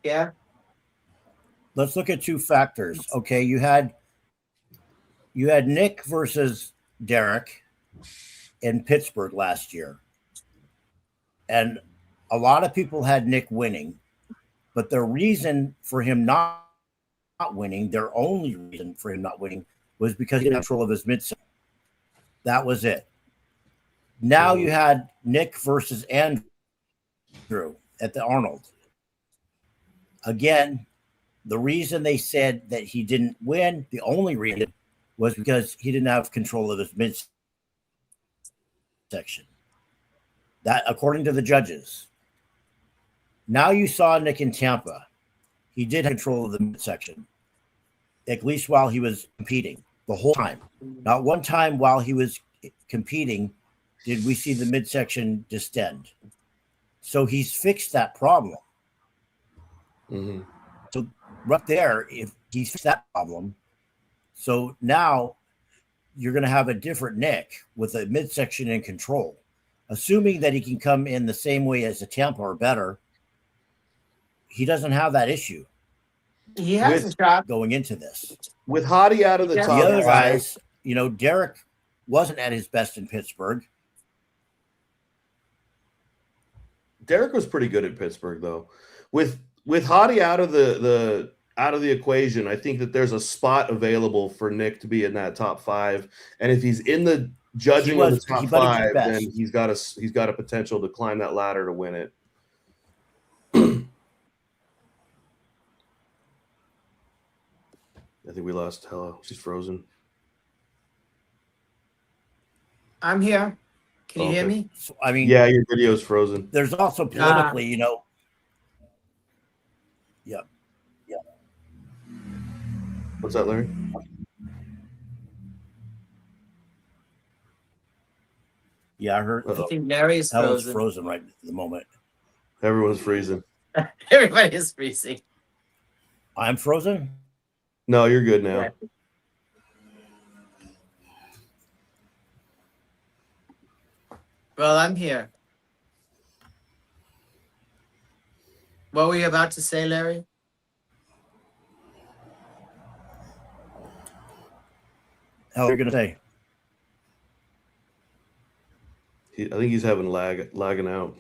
Yeah. Let's look at 2 factors. Okay, you had Nick versus Derek in Pittsburgh last year. And a lot of people had Nick winning, but the reason for him not winning, their only reason for him not winning, was because he didn't have control of his midsection. That was it. Now you had Nick versus Andrew at the Arnold. Again, the reason they said that he didn't win, the only reason, was because he didn't have control of his midsection. That, according to the judges. Now you saw Nick in Tampa. He did have control of the midsection, at least while he was competing, the whole time. Not one time while he was competing did we see the midsection distend. So he's fixed that problem. Mm-hmm. So right there, if he's fixed that problem, so now you're going to have a different Nick with a midsection in control. Assuming that he can come in the same way as a Tampa or better, he doesn't have that issue. He has a shot going into this. With Hadi out of the top, the other guys, you know, Derek wasn't at his best in Pittsburgh. Derek was pretty good at Pittsburgh, though. With Hadi out of the equation, I think that there's a spot available for Nick to be in that top 5. And if he's in the judging of the top 5, then he's got a potential to climb that ladder to win it. I think we lost Hella. She's frozen. I'm here. Can you hear me? So, I mean, yeah, your video's frozen. There's also politically, you know. Yeah. What's that, Larry? Yeah, I heard. I think Larry's frozen right at the moment. Everyone's freezing. Everybody is freezing. I'm frozen? No, you're good now. Yeah. Well, I'm here. What were you about to say, Larry? How are you going to say? I think he's having lagging out.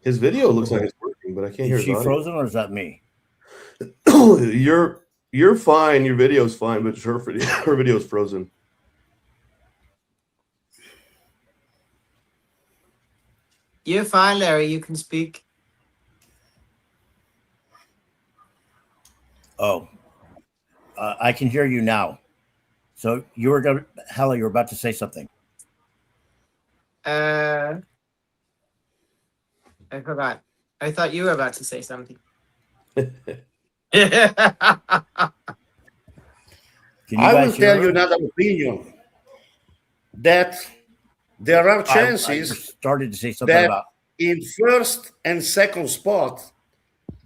His video looks like it's working, but I can't hear. Is she frozen or is that me? You're fine. Your video's fine, but her video's frozen. You're fine, Larry. You can speak. Oh, I can hear you now. So you were going to, Hella, you were about to say something. I forgot. I thought you were about to say something. I will tell you another opinion that there are chances I started to say something that about in first and second spot,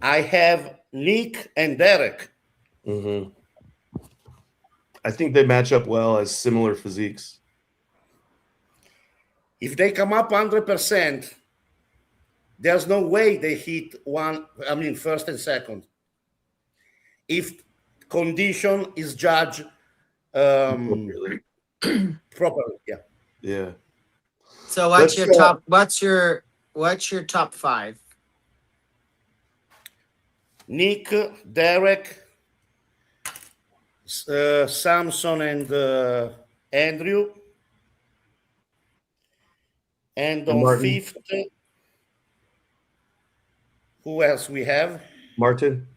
I have Nick and Derek. Mm-hmm. I think they match up well as similar physiques. If they come up 100%, there's no way they hit first and second. If condition is judged properly, yeah. Yeah. So what's your top? What's your top 5? Nick, Derek, Samson, and Andrew. And on Martin. 5th, who else we have? Martin.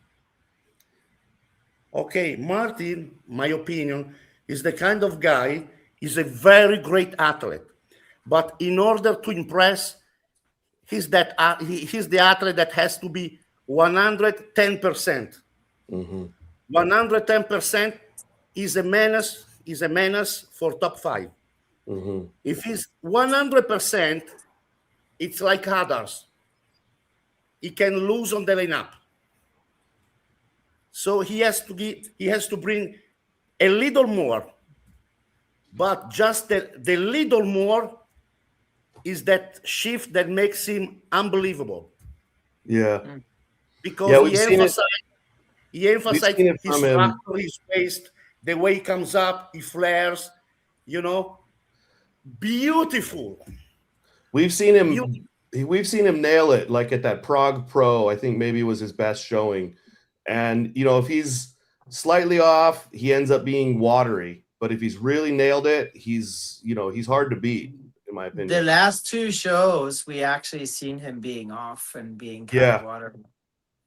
Okay, Martin, my opinion, is the kind of guy, he's a very great athlete. But in order to impress, he's the athlete that has to be 110%. Mm-hmm. 110% is a menace for top 5. Mm-hmm. If he's 100%, it's like others. He can lose on the lineup. So he has to bring a little more. But just the little more is that shift that makes him unbelievable. Yeah. Because he emphasized his structure, his waist, the way he comes up, he flares, beautiful. We've seen him. We've seen him nail it, like at that Prague Pro. I think maybe was his best showing. And if he's slightly off, he ends up being watery. But if he's really nailed it, he's hard to beat, in my opinion. The last two shows, we actually seen him being off and being kind of watery.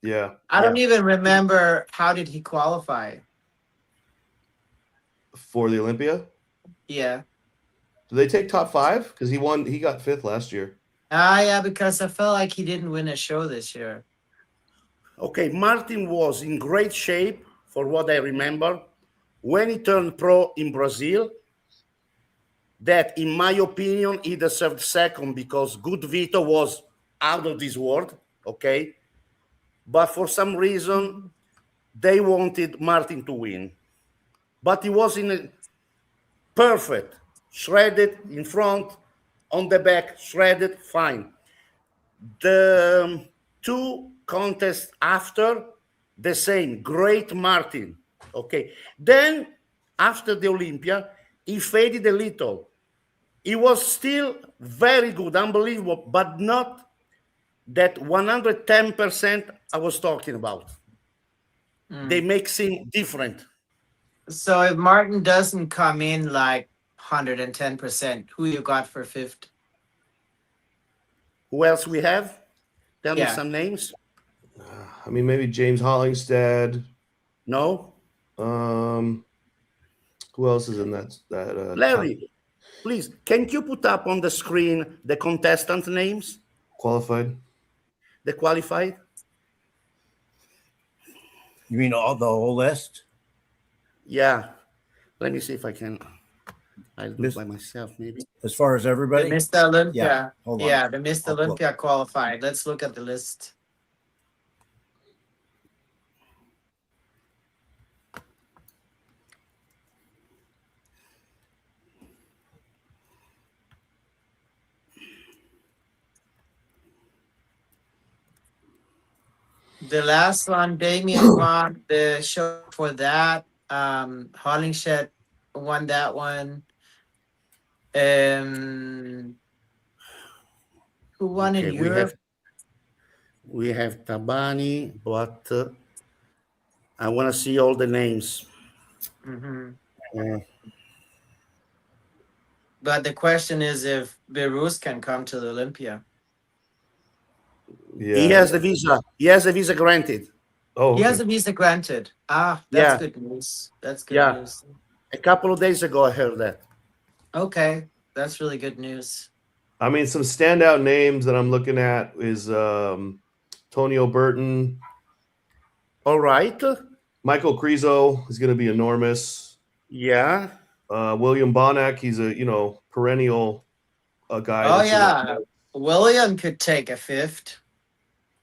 Yeah. I don't even remember, how did he qualify for the Olympia? Yeah. Do they take top 5? Because he got 5th last year. Yeah, because I felt like he didn't win a show this year. Okay, Martin was in great shape, for what I remember, when he turned pro in Brazil. That, in my opinion, he deserved second because Good Vito was out of this world, okay? But for some reason, they wanted Martin to win. But he was in a perfect, shredded in front, on the back, shredded, fine. The 2 contests after, the same, great Martin, okay? Then, after the Olympia, he faded a little. He was still very good, unbelievable, but not that 110% I was talking about. They make him different. So if Martin doesn't come in like 110%, who you got for 5th? Who else we have? Tell me some names. I mean, maybe James Hollingsted. No. Who else is in that? Larry, please, can you put up on the screen the contestant names? Qualified. The qualified? You mean the whole list? Yeah. Let me see if I can. I'll do it by myself, maybe. As far as everybody? The Mr. Olympia. Yeah, hold on. Yeah, the Mr. Olympia qualified. Let's look at the list. The last one, Damien won the show for that. Hollingshed won that one. Who won in Europe? We have Tabani, but I want to see all the names. But the question is if Belarus can come to the Olympia. Yeah. He has the visa. He has a visa granted. Oh, okay. He has a visa granted. That's good news. That's good news. A couple of days ago, I heard that. Okay, that's really good news. I mean, some standout names that I'm looking at is Tonio Burton. All right. Michael Krizo is going to be enormous. Yeah. William Bonac, he's a perennial guy. Oh yeah, William could take a 5th.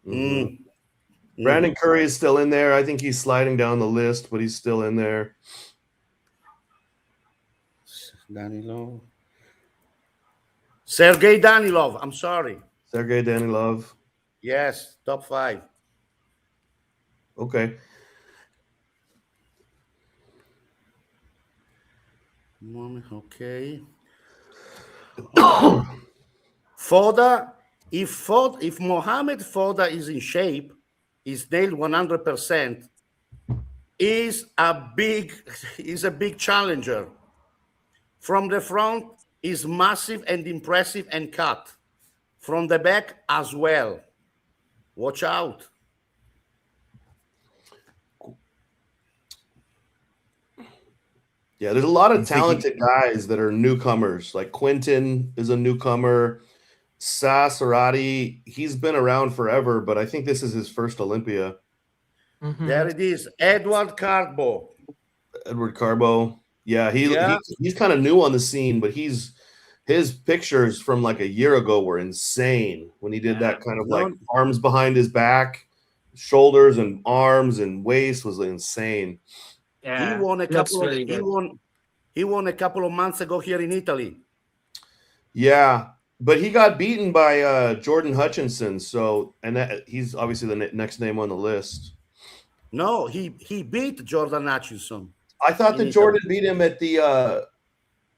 Brandon Curry is still in there. I think he's sliding down the list, but he's still in there. Danilov. Sergey Danilov. I'm sorry. Sergey Danilov. Yes, top 5. Okay. Okay. Foda. If Mohamed Foda is in shape, is nailed 100%, is a big challenger. From the front is massive and impressive and cut. From the back as well. Watch out. Yeah, there's a lot of talented guys that are newcomers. Like Quentin is a newcomer. Sarati, he's been around forever, but I think this is his first Olympia. There it is. Edward Carbo. Yeah, he's kind of new on the scene, but his pictures from like a year ago were insane when he did that kind of like arms behind his back, shoulders and arms and waist was insane. Yeah, He won a couple of months ago here in Italy. Yeah, but he got beaten by Jordan Hutchinson. So, he's obviously the next name on the list. No, he beat Jordan Hutchinson. I thought that Jordan beat him at the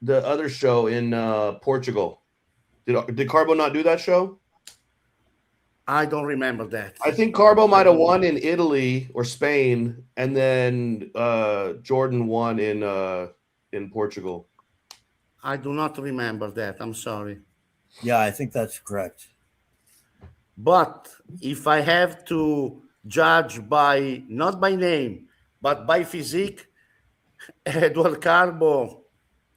other show in Portugal. Did Carbo not do that show? I don't remember that. I think Carbo might have won in Italy or Spain, and then Jordan won in Portugal. I do not remember that. I'm sorry. Yeah, I think that's correct. But if I have to judge by not by name but by physique, Edward Carbo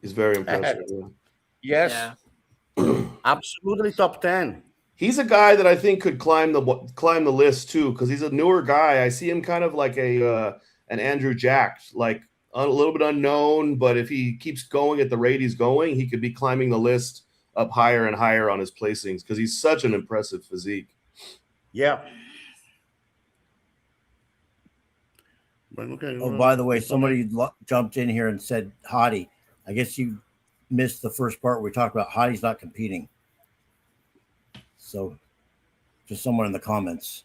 He's very impressive. yes, absolutely top 10. He's a guy that I think could climb the list too, because he's a newer guy. I see him kind of like an Andrew Jack, like a little bit unknown, but if he keeps going at the rate he's going, he could be climbing the list up higher and higher on his placings because he's such an impressive physique. Yeah. Oh, by the way, somebody jumped in here and said, Hadi, I guess you missed the first part where we talked about Hadi's not competing. So just someone in the comments.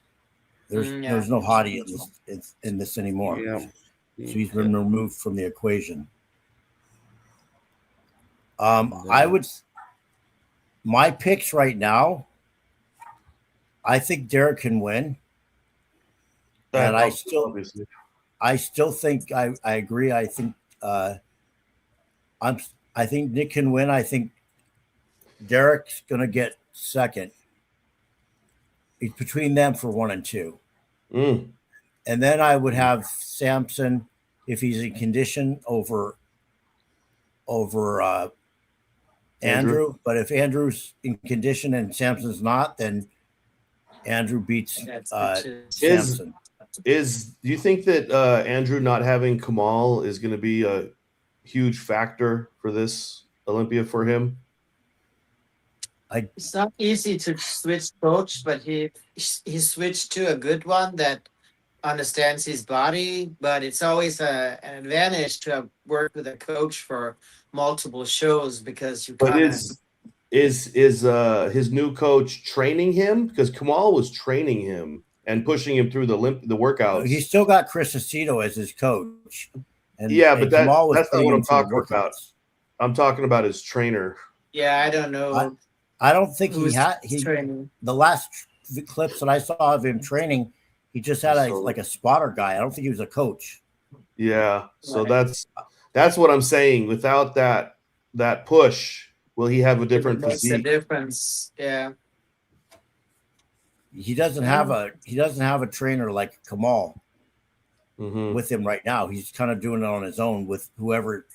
There's no Hadi in this anymore. Yeah. So he's been removed from the equation. My picks right now, I think Derek can win. And I still think I agree. I think I think Nick can win. I think Derek's gonna get second. It's between them for 1 and 2. And then I would have Samson if he's in condition over Andrew. But if Andrew's in condition and Samson's not, then Andrew beats Samson. Do you think that Andrew not having Kamal is going to be a huge factor for this Olympia for him? It's not easy to switch coach, but he switched to a good one that understands his body. But it's always an advantage to have worked with a coach for multiple shows because you. But is his new coach training him? Because Kamal was training him and pushing him through the workouts. He's still got Chris Aceto as his coach. But that's not what I'm talking about. I'm talking about his trainer. Yeah, I don't know. I don't think the last clips that I saw of him training, he just had a spotter guy. I don't think he was a coach. Yeah. So that's what I'm saying. Without that push, will he have a different physique? That's the difference. Yeah. He doesn't have a trainer like Kamal with him right now. He's kind of doing it on his own with whoever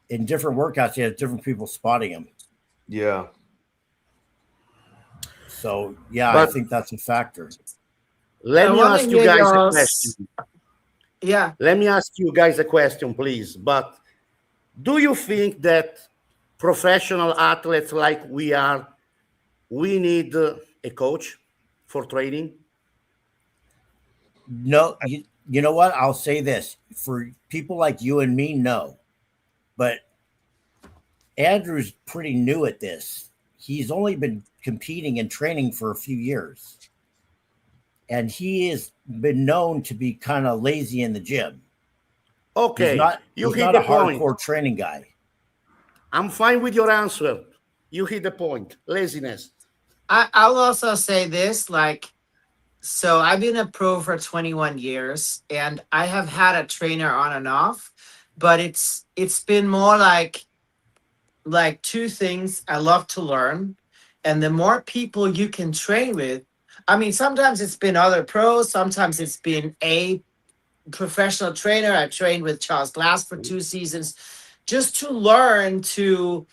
in different workouts. He has different people spotting him. Yeah. So I think that's a factor. Let me ask you guys a question. Yeah. Let me ask you guys a question, please. But do you think that professional athletes like we are, we need a coach for training? No, you know what? I'll say this. For people like you and me, no. But Andrew's pretty new at this. He's only been competing and training for a few years. And he has been known to be kind of lazy in the gym. Okay. He's not a hardcore training guy. I'm fine with your answer. You hit the point. Laziness. I'll also say this, so I've been a pro for 21 years and I have had a trainer on and off, but it's been more like two things I love to learn. And the more people you can train with, I mean, sometimes it's been other pros, sometimes it's been a professional trainer. I trained with Charles Glass for 2 seasons just to learn to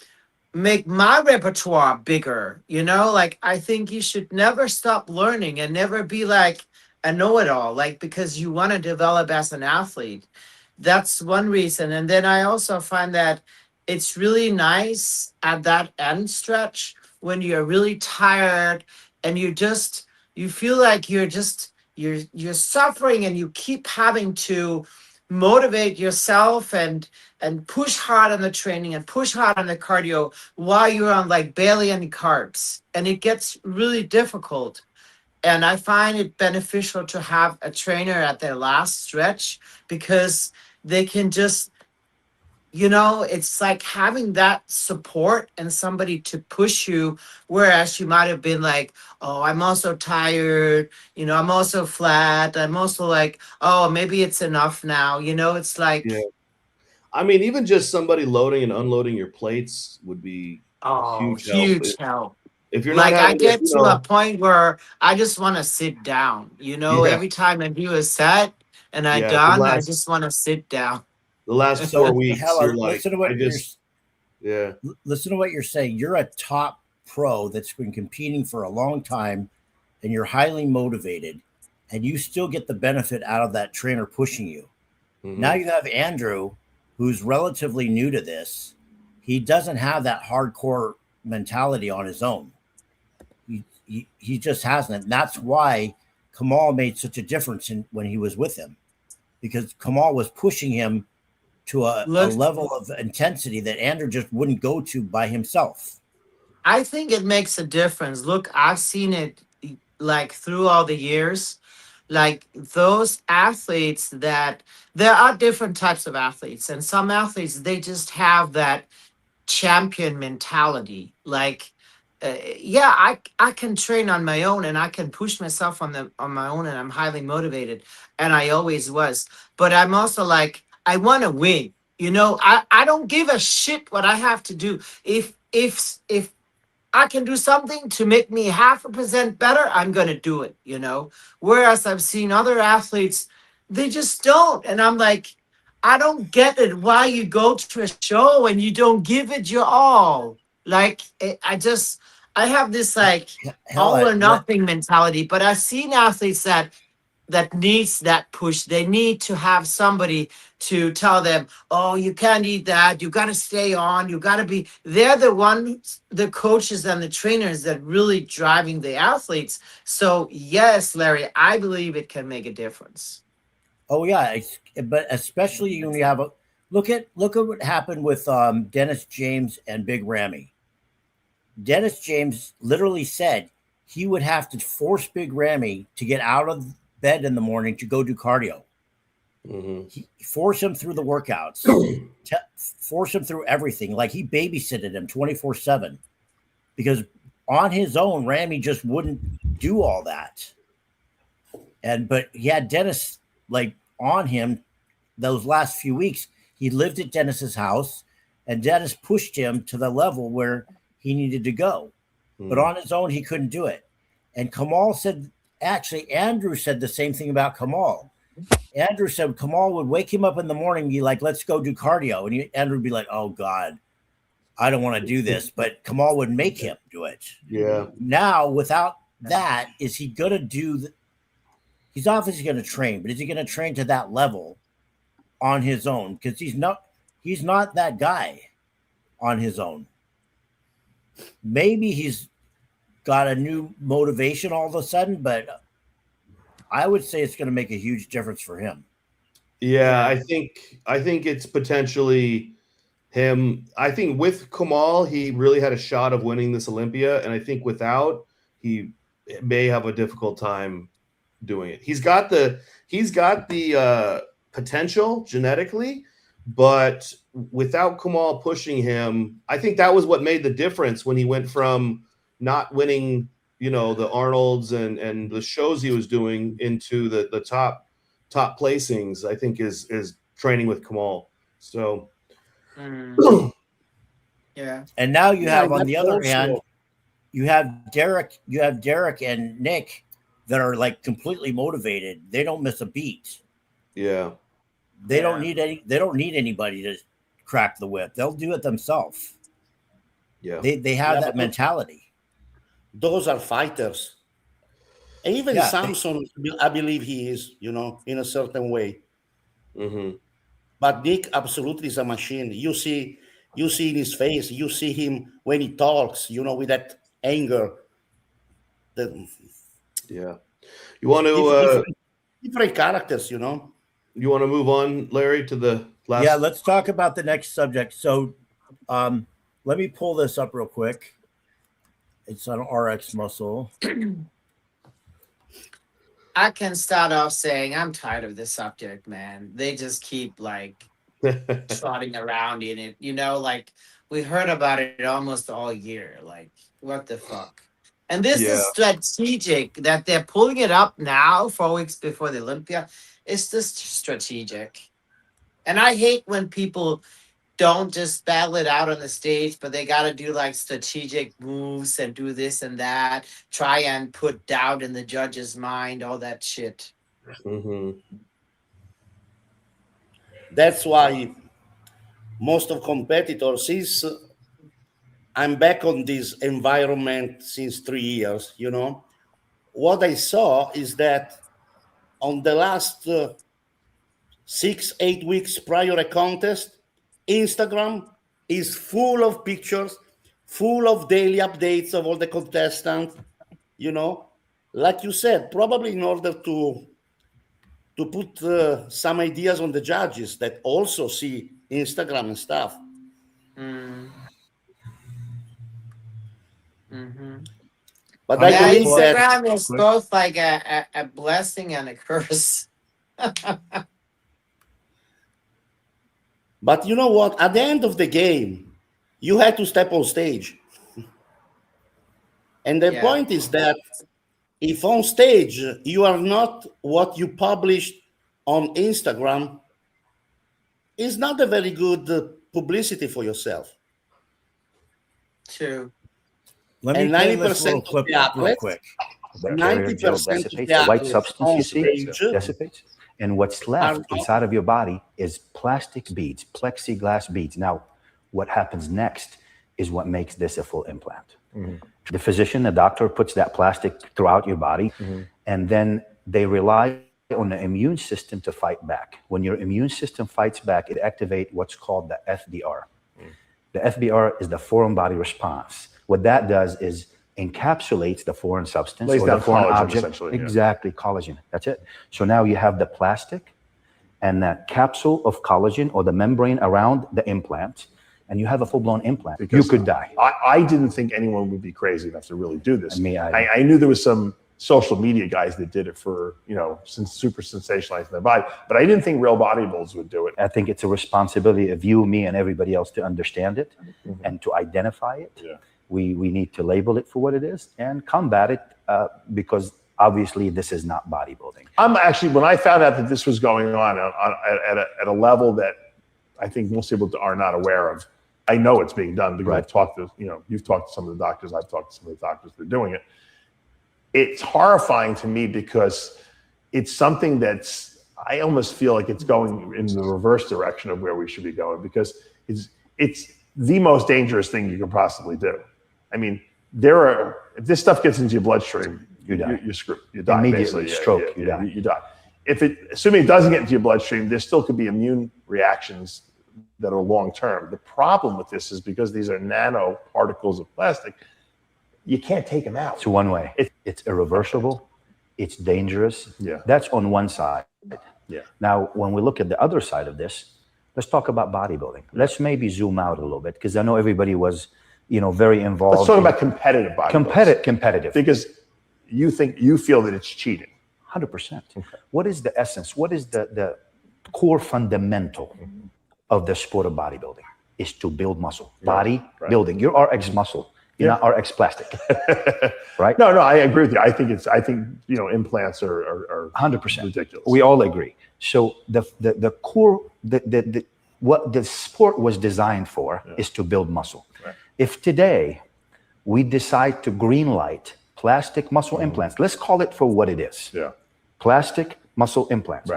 make my repertoire bigger. I think you should never stop learning and never be like a know-it-all, because you want to develop as an athlete. That's one reason. And then I also find that it's really nice at that end stretch when you're really tired and you feel like you're suffering and you keep having to motivate yourself and push hard on the training and push hard on the cardio while you're on barely any carbs. And it gets really difficult. And I find it beneficial to have a trainer at their last stretch because they can just you know, it's like having that support and somebody to push you, whereas you might have been like, oh, I'm also tired, you know, I'm also flat, I'm also like, oh, maybe it's enough now, you know. It's like, Yeah. I mean, even just somebody loading and unloading your plates would be a oh, huge help. huge help. If you're not Like, I having to, get to a point where I just want to sit down, you know, yeah, every time I do a set and I yeah, done, I just want to sit down. the last So 4 weeks, you're Hella, like, listen to what I you're just, yeah, listen to what you're saying. You're a top pro that's been competing for a long time, and you're highly motivated, and you still get the benefit out of that trainer pushing you. Now mhm. you have Andrew, who's relatively new to this. He doesn't have that hardcore mentality on his own. He just hasn't. And that's why Kamal made such a difference when he was with him, because Kamal was pushing him to a Look, level of intensity that Andrew just wouldn't go to by himself. I think it makes a difference. Look, I've seen it like through all the years. Like those athletes that there are different types of athletes, and some athletes they just have that champion mentality. Like, yeah, I can train on my own and I can push myself on my own, and I'm highly motivated, and I always was. But I'm also like I want to win. You know, I don't give a shit what I have to do. If I can do something to make me 0.5% better, I'm going to do it, you know? Whereas I've seen other athletes, they just don't. And I'm like, I don't get it why you go to a show and you don't give it your all. Like, I have this like Hell, all or nothing mentality, but I've seen athletes that needs that push. They need to have somebody to tell them, oh, you can't eat that. You got to stay on. You got to be. They're the ones, the coaches and the trainers that really driving the athletes. So yes, Larry, I believe it can make a difference. oh yeah, but especially when you have a look at what happened with Dennis James and Big Ramy. Dennis James literally said he would have to force Big Ramy to get out of bed in the morning to go do cardio. He force him through the workouts, force him through everything. Like he babysitted him 24/7 because on his own, Ramy just wouldn't do all that. But he had Dennis like on him those last few weeks. He lived at Dennis's house, and Dennis pushed him to the level where he needed to go. But on his own, he couldn't do it. And Kamal said, actually, Andrew said the same thing about Kamal. Andrew said Kamal would wake him up in the morning and be like, let's go do cardio. And Andrew would be like, oh, God, I don't want to do this. But Kamal would make him do it. Yeah. Now, without that, is he going to do he's obviously going to train, but is he going to train to that level on his own? Because he's not that guy on his own. Maybe he's got a new motivation all of a sudden, but I would say it's going to make a huge difference for him. Yeah, I think it's potentially him. I think with Kamal, he really had a shot of winning this Olympia, and I think without, he may have a difficult time doing it. He's got the potential genetically, but without Kamal pushing him, I think that was what made the difference when he went from not winning, you know, the Arnolds and the shows he was doing into the top placings. I think is training with Kamal. So yeah. And now you have on the other hand, you have Derek and Nick that are like completely motivated. They don't miss a beat. Yeah. They don't need anybody to crack the whip. They'll do it themselves. Yeah. They have that mentality. Those are fighters. And even Samson, I believe he is, you know, in a certain way. Mm-hmm. But Nick absolutely is a machine. You see in his face, you see him when he talks, you know, with that anger. Yeah. You want to different characters, you know. You want to move on, Larry, to the last? Yeah, let's talk about the next subject. So let me pull this up real quick. It's on RX Muscle. I can start off saying I'm tired of this subject, man. They just keep like trotting around in it. You know, like we heard about it almost all year. Like, what the fuck? And this is strategic that they're pulling it up now 4 weeks before the Olympia. It's just strategic. And I hate when people don't just battle it out on the stage, but they got to do like strategic moves and do this and that, try and put doubt in the judge's mind, all that shit. That's why most of competitors, since I'm back on this environment since 3 years, you know, what I saw is that on the last 6-8 weeks prior a contest, Instagram is full of pictures, full of daily updates of all the contestants, you know, like you said, probably in order to put some ideas on the judges that also see Instagram and stuff. But yeah, I believe Instagram that is both like a blessing and a curse. But you know what? At the end of the game, you had to step on stage. And the point is that if on stage you are not what you published on Instagram, it's not a very good publicity for yourself. True. Let me play this little clip real quick. 90% of the white substance you see dissipates. And what's left inside of your body is plastic beads, plexiglass beads. Now, what happens next is what makes this a full implant. The physician, the doctor, puts that plastic throughout your body, and then they rely on the immune system to fight back. When your immune system fights back, it activates what's called the FBR. The FBR is the foreign body response. What that does is encapsulates the foreign substance or the foreign object. Exactly, collagen. That's it. So now you have the plastic and that capsule of collagen or the membrane around the implant, and you have a full-blown implant. Because you could die. I didn't think anyone would be crazy enough to really do this. I knew there was some social media guys that did it for, you know, super sensationalizing their body, but I didn't think real bodybuilders would do it. I think it's a responsibility of you, me, and everybody else to understand it and to identify it. We need to label it for what it is and combat it because obviously this is not bodybuilding. I'm actually, when I found out that this was going on at a level that I think most people are not aware of, I know it's being done because I've talked to, you know, you've talked to some of the doctors, I've talked to some of the doctors that are doing it. It's horrifying to me because it's something that's, I almost feel like it's going in the reverse direction of where we should be going because it's the most dangerous thing you can possibly do. I mean, if this stuff gets into your bloodstream, you die. You're screwed. You die. Immediately, stroke, you die. You die. Assuming it doesn't get into your bloodstream, there still could be immune reactions that are long-term. The problem with this is because these are nanoparticles of plastic, you can't take them out. It's one way. It's irreversible. It's dangerous. That's on one side. Now, when we look at the other side of this, let's talk about bodybuilding. Let's maybe zoom out a little bit because I know everybody was, you know, very involved. Let's talk about competitive bodybuilding. Competitive. Because you feel that it's cheating. 100%. What is the essence? What is the core fundamental of the sport of bodybuilding? Is to build muscle. Bodybuilding. You're RX muscle. You're not RX plastic. Right? No, I agree with you. I think you know, implants are 100% ridiculous. We all agree. So the core, what the sport was designed for is to build muscle. If today we decide to green light plastic muscle implants, let's call it for what it is. Plastic muscle implants.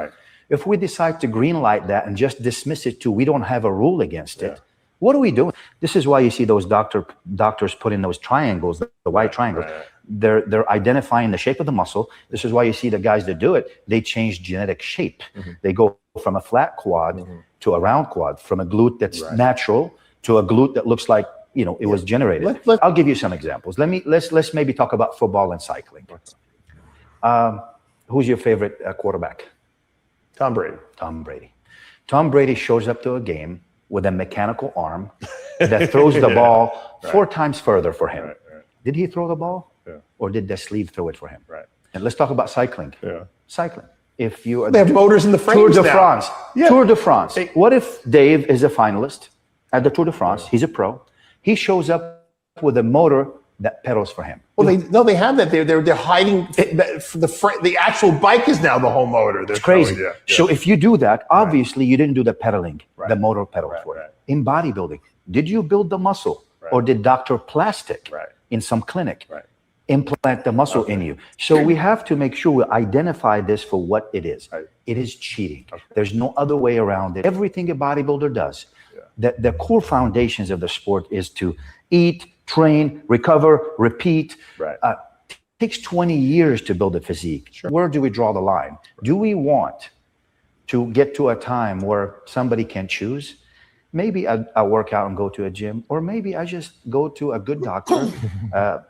If we decide to green light that and just dismiss it to we don't have a rule against it, what are we doing? This is why you see those doctors put in those triangles, the white triangles. They're identifying the shape of the muscle. This is why you see the guys that do it, they change genetic shape. They go from a flat quad to a round quad, from a glute that's natural to a glute that looks like, you know, it was generated. I'll give you some examples. Let's maybe talk about football and cycling. Who's your favorite quarterback? Tom Brady. Tom Brady shows up to a game with a mechanical arm that throws the ball 4 times further for him. Did he throw the ball? Or did the sleeve throw it for him? And let's talk about cycling. Cycling. if you are They have motors in the frames Tour de now. France. Yeah. Tour de France. Hey. What if Dave is a finalist at the Tour de France? He's a pro. He shows up with a motor that pedals for him. Well, they have that. They're hiding the actual bike is now the whole motor. It's crazy. Yeah. So if you do that, obviously you didn't do the pedaling, the motor pedal for it. Right. In bodybuilding, did you build the muscle, or did Dr. Plastic in some clinic implant the muscle in you? So we have to make sure we identify this for what it is. It is cheating. There's no other way around it. Everything a bodybuilder does, the core foundations of the sport is to eat, train, recover, repeat. Takes 20 years to build a physique. Where do we draw the line? Do we want to get to a time where somebody can choose? Maybe I work out and go to a gym, or maybe I just go to a good doctor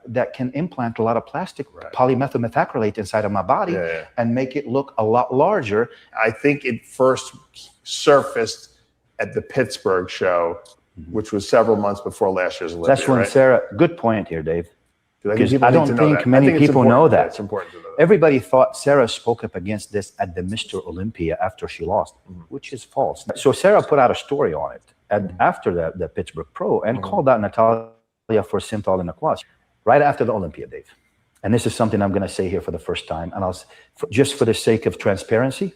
that can implant a lot of plastic polymethyl methacrylate inside of my body and make it look a lot larger. I think it first surfaced at the Pittsburgh show, which was several months before last year's Olympia. That's when Sarah, good point here, Dave. Because I don't think many people know that. It's important to know that. Everybody thought Sarah spoke up against this at the Mr. Olympia after she lost, which is false. So Sarah put out a story on it after the Pittsburgh Pro and called out Natalia for synthol in the quads right after the Olympia, Dave. And this is something I'm going to say here for the first time. And just for the sake of transparency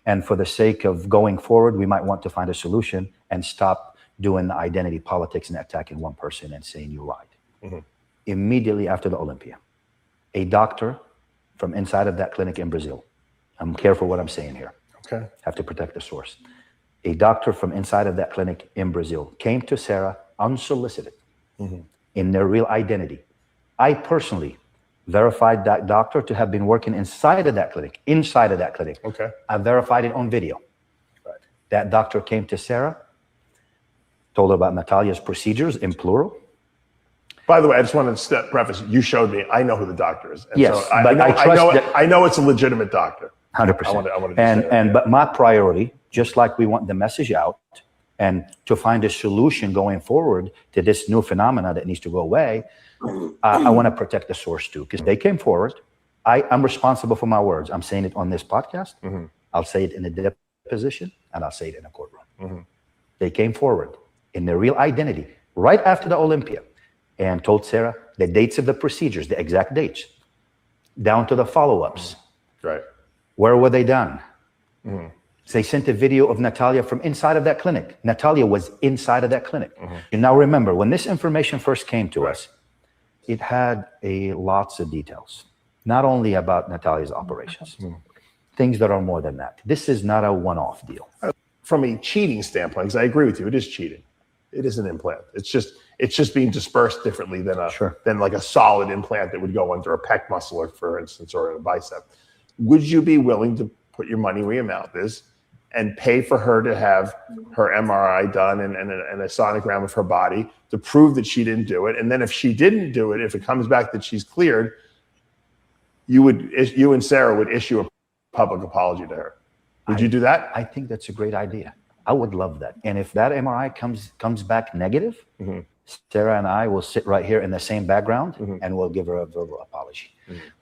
and for the sake of going forward, we might want to find a solution and stop doing the identity politics and attacking one person and saying you lied. Immediately after the Olympia, a doctor from inside of that clinic in Brazil, I'm careful what I'm saying here. Okay. Have to protect the source. A doctor from inside of that clinic in Brazil came to Sarah unsolicited in their real identity. I personally verified that doctor to have been working inside of that clinic, Okay. I verified it on video. That doctor came to Sarah, told her about Natalia's procedures in plural. By the way, I just wanted to preface, you showed me, I know who the doctor is. And Yes, so but I know it's a legitimate doctor. 100%. I wanted to say that, but my priority, just like we want the message out and to find a solution going forward to this new phenomena that needs to go away, I want to protect the source too, because they came forward. I'm responsible for my words. I'm saying it on this podcast. I'll say it in a deposition, and I'll say it in a courtroom. They came forward in their real identity right after the Olympia and told Sarah the dates of the procedures, the exact dates, down to the follow-ups. Right. Where were they done? They sent a video of Natalia from inside of that clinic. Natalia was inside of that clinic. And now remember, when this information first came to us, it had lots of details, not only about Natalia's operations, things that are more than that. This is not a one-off deal. From a cheating standpoint, because I agree with you, it is cheating. It is an implant. It's just being dispersed differently than like a solid implant that would go under a pec muscle, for instance, or in a bicep. Would you be willing to put your money where your mouth is and pay for her to have her MRI done and a sonogram of her body to prove that she didn't do it? And then if she didn't do it, if it comes back that she's cleared, you and Sarah would issue a public apology to her. Would you do that? I think that's a great idea. I would love that. And if that MRI comes back negative, Sarah and I will sit right here in the same background and we'll give her a verbal apology.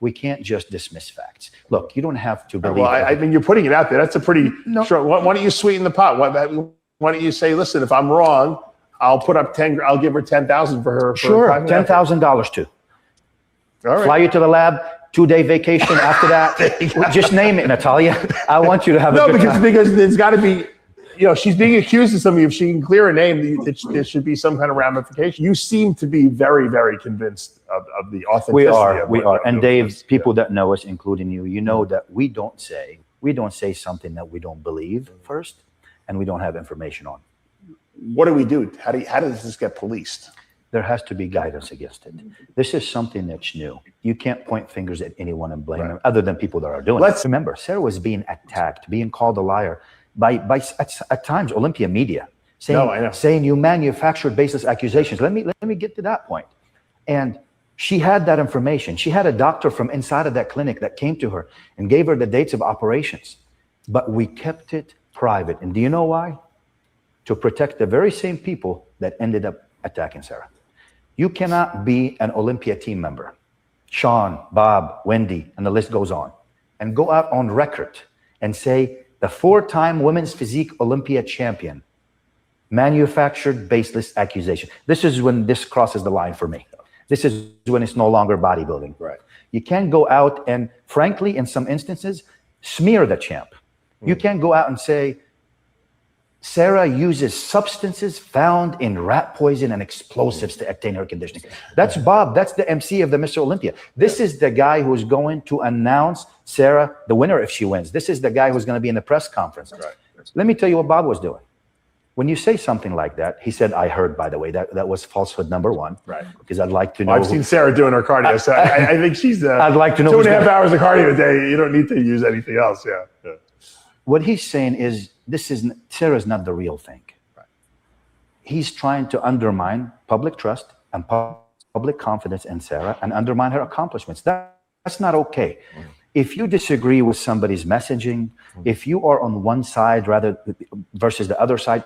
We can't just dismiss facts. Look, you don't have to believe. Well, I mean, you're putting it out there. That's a pretty strong. Why don't you sweeten the pot? Why don't you say, listen, if I'm wrong, I'll put up I'll give her $10,000 for her. Sure, $10,000 too. All right. Fly you to the lab. 2-day vacation after that. Just name it, Natalia. I want you to have a good time. because there's got to be, she's being accused of something. If she can clear a name, there should be some kind of ramification. You seem to be very, very convinced of the authenticity. We are. And Dave, people that know us, including you, know that we don't say something that we don't believe first, and we don't have information on. What do we do? How does this get policed? There has to be guidance against it. This is something that's new. You can't point fingers at anyone and blame them other than people that are doing it. Remember, Sarah was being attacked, being called a liar by at times Olympia media, saying you manufactured baseless accusations. Let me get to that point. And she had that information. She had a doctor from inside of that clinic that came to her and gave her the dates of operations. But we kept it private. And do you know why? To protect the very same people that ended up attacking Sarah. You cannot be an Olympia team member, Sean, Bob, Wendy, and the list goes on, and go out on record and say the 4-time women's physique Olympia champion manufactured baseless accusation. This is when this crosses the line for me. This is when it's no longer bodybuilding. Right. You can't go out and, frankly, in some instances, smear the champ. You can't go out and say, Sarah uses substances found in rat poison and explosives to attain her conditioning. That's Bob. That's the MC of the Mr. Olympia. This is the guy who's going to announce Sarah the winner if she wins. This is the guy who's going to be in the press conference. Right. Let me tell you what Bob was doing. When you say something like that, he said, I heard, by the way, that was falsehood number one. Right. Because I'd like to know. Well, I've seen Sarah doing her cardio, so I think she's I'd like to know 2.5 hours of cardio a day. You don't need to use anything else. Yeah. What he's saying is, Sarah's not the real thing. Right. He's trying to undermine public trust and public confidence in Sarah and undermine her accomplishments. That's not okay. If you disagree with somebody's messaging, if you are on one side versus the other side,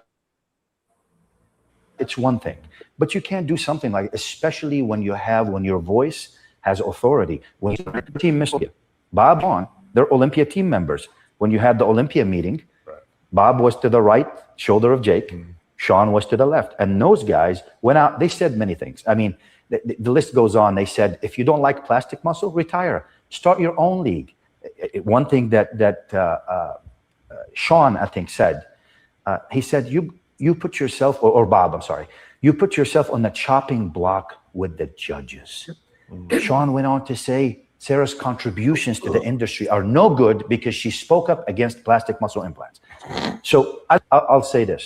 it's one thing. But you can't do something like, especially when your voice has authority. When team Mr. Bob on, they're Olympia team members. When you had the Olympia meeting, Bob was to the right shoulder of Jake. Sean was to the left. And those guys went out. They said many things. I mean, the list goes on. They said, if you don't like plastic muscle, retire. Start your own league. One thing that Sean, I think, said, he said, you put yourself, or Bob, I'm sorry, you put yourself on the chopping block with the judges. Sean went on to say, Sarah's contributions to the industry are no good because she spoke up against plastic muscle implants. So I'll say this.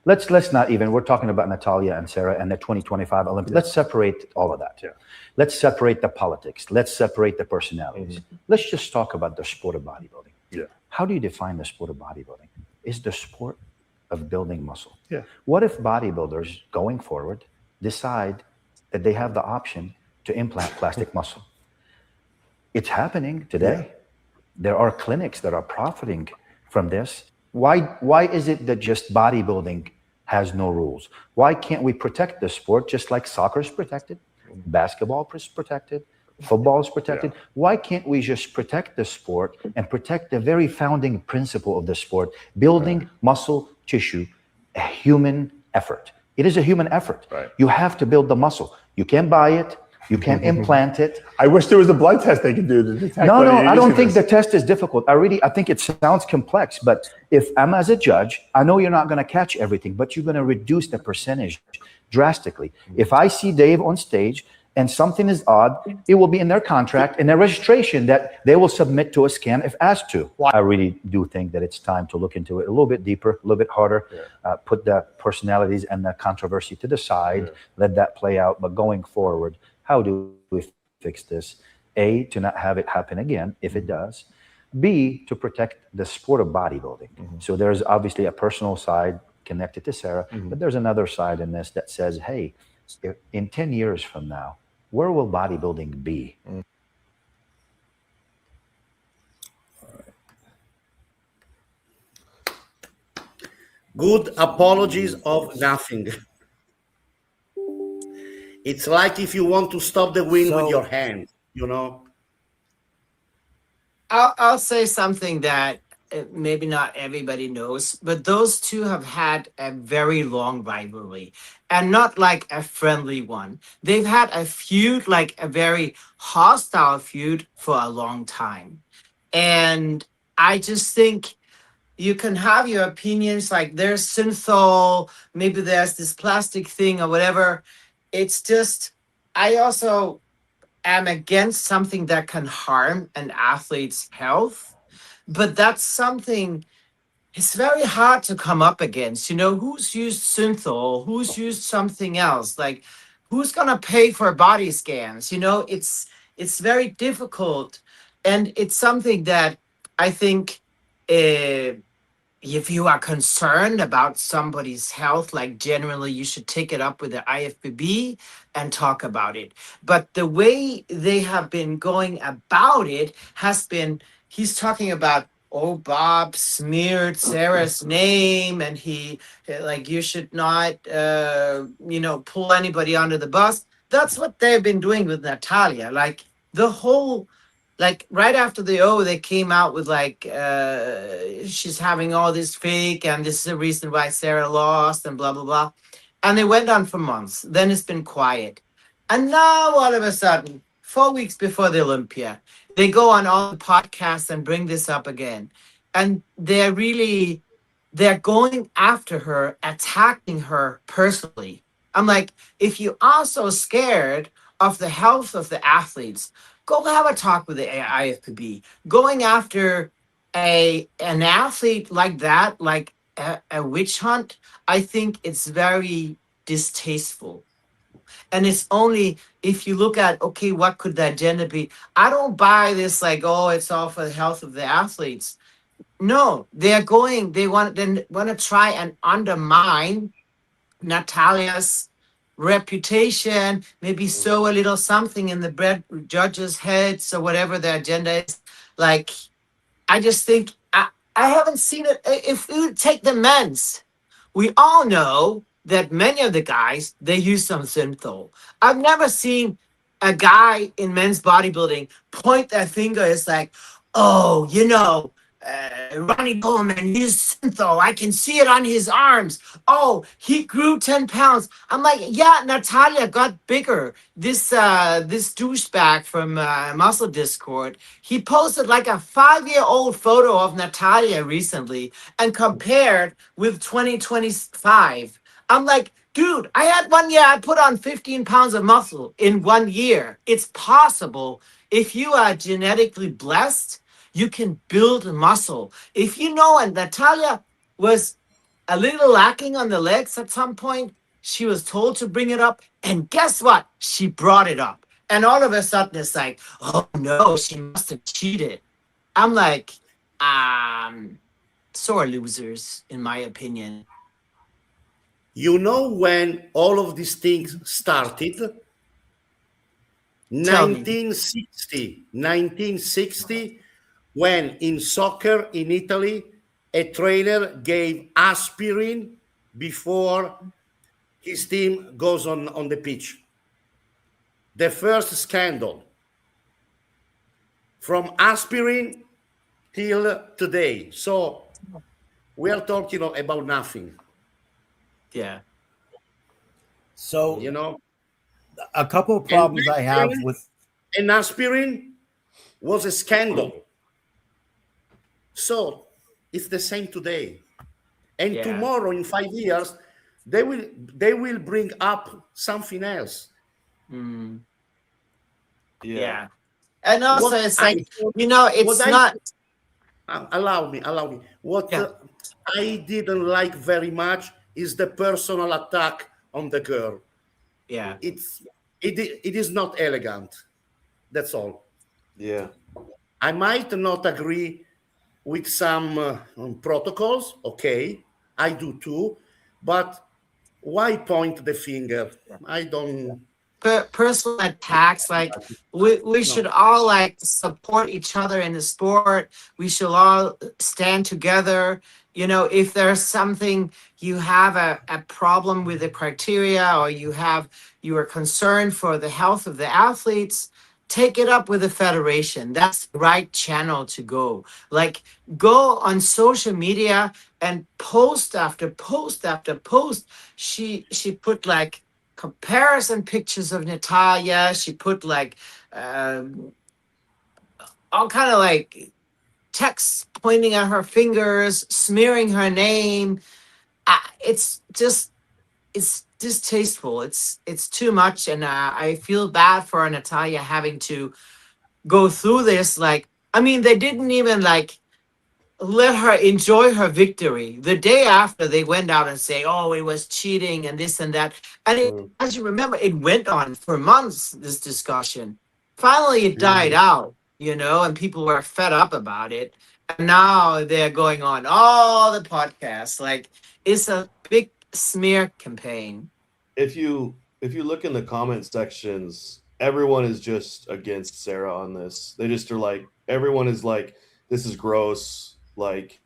Let's not even, we're talking about Natalia and Sarah and the 2025 Olympics. Let's separate all of that. Let's separate the politics. Let's separate the personalities. Let's just talk about the sport of bodybuilding. How do you define the sport of bodybuilding? It's the sport of building muscle. What if bodybuilders going forward decide that they have the option to implant plastic muscle? It's happening today. There are clinics that are profiting from this. Why is it that just bodybuilding has no rules? Why can't we protect the sport just like soccer is protected, basketball is protected, football is protected? Why can't we just protect the sport and protect the very founding principle of the sport, building muscle tissue, a human effort? It is a human effort. You have to build the muscle. You can't buy it. You can't implant it. I wish there was a blood test they could do to detect. No, I don't think the test is difficult. I think it sounds complex, but if I'm as a judge, I know you're not going to catch everything, but you're going to reduce the percentage drastically. If I see Dave on stage and something is odd, it will be in their contract and their registration that they will submit to a scan if asked to. I really do think that it's time to look into it a little bit deeper, a little bit harder, put the personalities and the controversy to the side, let that play out. But going forward, how do we fix this? A, to not have it happen again, if it does. B, to protect the sport of bodybuilding. So there's obviously a personal side connected to Sarah, but there's another side in this that says, hey, in 10 years from now, where will bodybuilding be? Good apologies of nothing. It's like if you want to stop the wind with your hand, I'll say something that maybe not everybody knows, but those two have had a very long rivalry, and not like a friendly one. They've had a feud, like a very hostile feud, for a long time. And I just think you can have your opinions, like there's synthol, maybe there's this plastic thing or whatever. It's just, I also am against something that can harm an athlete's health, but that's something, it's very hard to come up against. Who's used synthol, who's used something else, like who's gonna pay for body scans? It's very difficult, and it's something that I think if you are concerned about somebody's health, like generally you should take it up with the IFBB and talk about it. But the way they have been going about it has been, he's talking about, oh, Bob smeared Sarah's name and you should not, pull anybody under the bus. That's what they've been doing with Natalia. Like the whole like right after the O, they came out with like she's having all this fake, and this is the reason why Sarah lost, and blah blah blah, and they went on for months. Then it's been quiet, and now all of a sudden, 4 weeks before the Olympia, they go on all the podcasts and bring this up again, and they're going after her, attacking her personally. I'm like, if you are so scared of the health of the athletes, go have a talk with the IFBB. Going after an athlete like that, like a witch hunt, I think it's very distasteful. And it's only if you look at, okay, what could the agenda be? I don't buy this like, oh, it's all for the health of the athletes. No, they want to try and undermine Natalia's reputation, maybe sow a little something in the judges' heads or whatever the agenda is. Like, I just think I haven't seen it. If we would take the men's, we all know that many of the guys, they use some synthol. I've never seen a guy in men's bodybuilding point their finger. It's like, oh, Ronnie Coleman used synthol. I can see it on his arms. Oh, he grew 10 pounds. I'm like, yeah, Natalia got bigger. This douchebag from Muscle Discord, he posted like a 5-year-old photo of Natalia recently and compared with 2025. I'm like, dude, I had 1 year, I put on 15 pounds of muscle in 1 year. It's possible. If you are genetically blessed, you can build muscle. If you know, and Natalia was a little lacking on the legs at some point, she was told to bring it up. And guess what? She brought it up. And all of a sudden it's like, oh no, she must have cheated. I'm like, sore losers, in my opinion. You know when all of these things started? 1960, when in soccer in Italy, a trainer gave aspirin before his team goes on the pitch. The first scandal. From aspirin till today. So we are talking about nothing. Yeah. So, a couple of problems I have with... An aspirin was a scandal. So it's the same today. And tomorrow, in 5 years, they will bring up something else. Mm. Yeah. And also it's like, it's not... Allow me. What I didn't like very much is the personal attack on the girl. Yeah. It is not elegant. That's all. Yeah. I might not agree with some protocols. Okay, I do too. But why point the finger? I don't... Personal attacks, like we should all like support each other in the sport. We should all stand together. If there's something, you have a problem with the criteria, or you are concerned for the health of the athletes, take it up with the federation. That's the right channel to go. Like, go on social media and post after post after post. She put like comparison pictures of Natalia. She put like all kind of like texts pointing at her fingers, smearing her name. It's distasteful. It's too much, and I feel bad for Natalia having to go through this. Like, I mean, they didn't even like let her enjoy her victory. The day after, they went out and say, oh, it was cheating and this and that. And as you remember, it went on for months, this discussion. Finally, it died out, and people were fed up about it. And now they're going on all the podcasts. Like, it's a big smear campaign. If you look in the comment sections, everyone is just against Sarah on this. They just are like, everyone is like, this is gross. Like,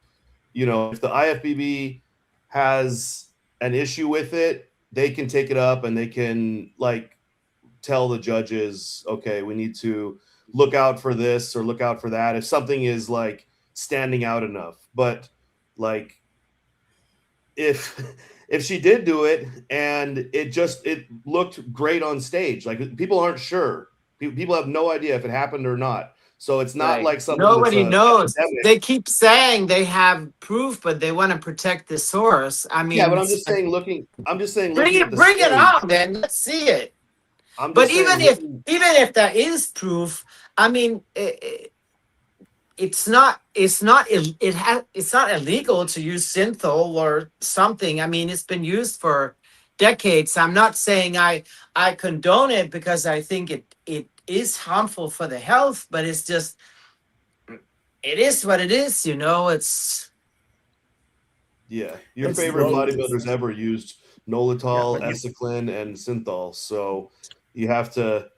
if the IFBB has an issue with it, they can take it up and they can like tell the judges, okay, we need to look out for this or look out for that if something is like standing out enough. But like if she did do it and it looked great on stage, like people aren't sure. People have no idea if it happened or not. So it's not like something nobody knows. epidemic. They keep saying they have proof, but they want to protect the source. I mean, yeah, but I'm just saying looking at the bring stage, it on, then let's see it. I'm But just even saying, if that is proof, I mean, it's not illegal to use synthol or something. I mean, it's been used for decades. I'm not saying I condone it because I think it is harmful for the health, but it's just, it is what it is, you know. It's your favorite bodybuilders ever used Nolotol, Esiclin, and Synthol. So you have to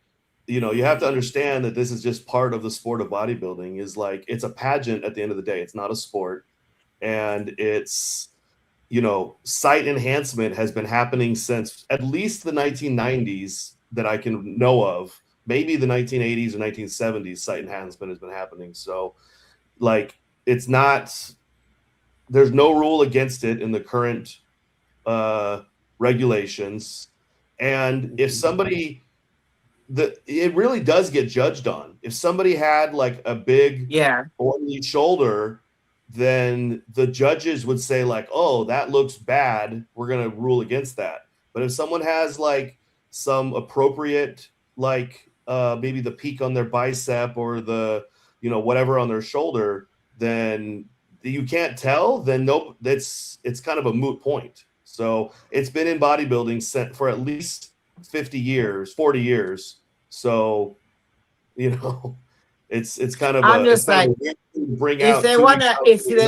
understand that this is just part of the sport of bodybuilding. Is like, it's a pageant at the end of the day. It's not a sport. And it's, site enhancement has been happening since at least the 1990s that I can know of. Maybe the 1980s or 1970s site enhancement has been happening. So like, it's not, there's no rule against it in the current regulations. And if somebody, it really does get judged on. If somebody had like a big oily shoulder, then the judges would say like, oh, that looks bad, we're going to rule against that. But if someone has like some appropriate, like maybe the peak on their bicep or the, whatever on their shoulder, then you can't tell, then no, it's kind of a moot point. So it's been in bodybuilding for at least 40 years. So, it's kind of I'm just like, if they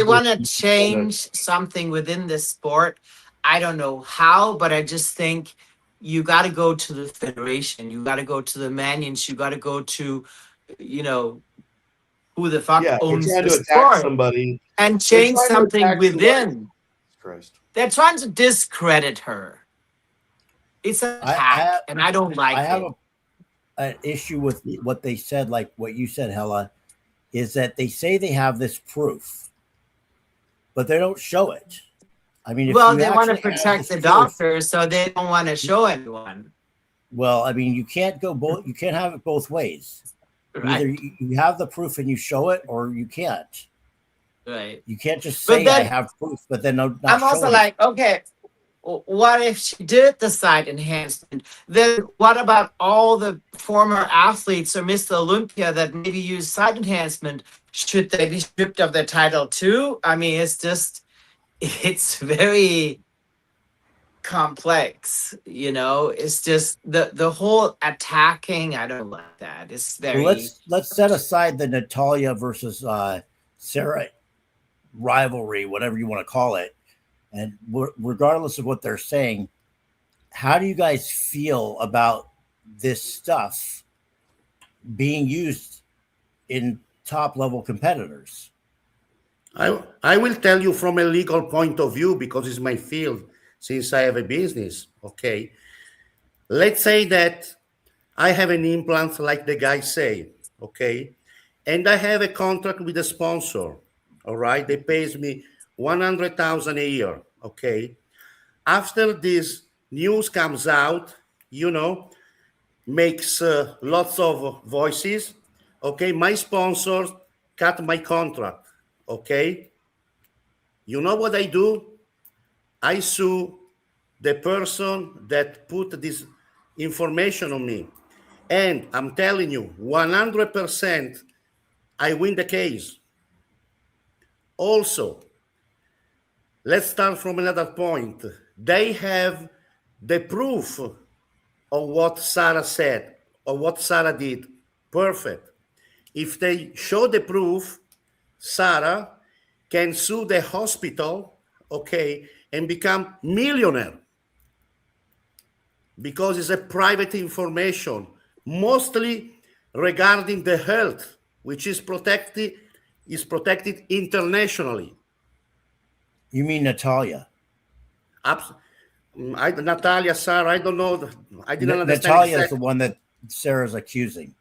want to change something within the sport, I don't know how, but I just think you got to go to the federation, you got to go to the manions, you got to go to, who the fuck owns the sport, somebody and change something within. Christ. They're trying to discredit her. It's an attack, and I don't like it. I have an issue with what they said, like what you said, Hella, is that they say they have this proof, but they don't show it. I mean, they want to protect the doctors, so they don't want to show anyone. Well, I mean, you can't go both. You can't have it both ways. Right. Either you have the proof and you show it, or you can't. Right. You can't just say I have proof, but then not I'm also like, okay, what if she did the site enhancement? Then what about all the former athletes or Mr. Olympia that maybe use site enhancement? Should they be stripped of their title too? I mean, it's very complex, It's just the whole attacking. I don't like that. It's very. Well, let's set aside the Natalia versus Sarah rivalry, whatever you want to call it, and regardless of what they're saying, how do you guys feel about this stuff being used in top level competitors? I will tell you from a legal point of view, because it's my field, since I have a business. Okay, let's say that I have an implant like the guy say, okay, and I have a contract with a sponsor. All right, they pays me $100,000 a year. Okay, after this news comes out, makes lots of voices. Okay, my sponsors cut my contract. Okay, you know what I do? I sue the person that put this information on me, and I'm telling you, 100%, I win the case. Also, let's start from another point. They have the proof of what Sarah said or what Sarah did. Perfect. If they show the proof, Sarah can sue the hospital, okay, and become millionaire, because it's a private information, mostly regarding the health, which is protected internationally. You mean Natalia? Natalia, Sarah, I don't know. I didn't understand. Natalia is the one that Sarah's accusing.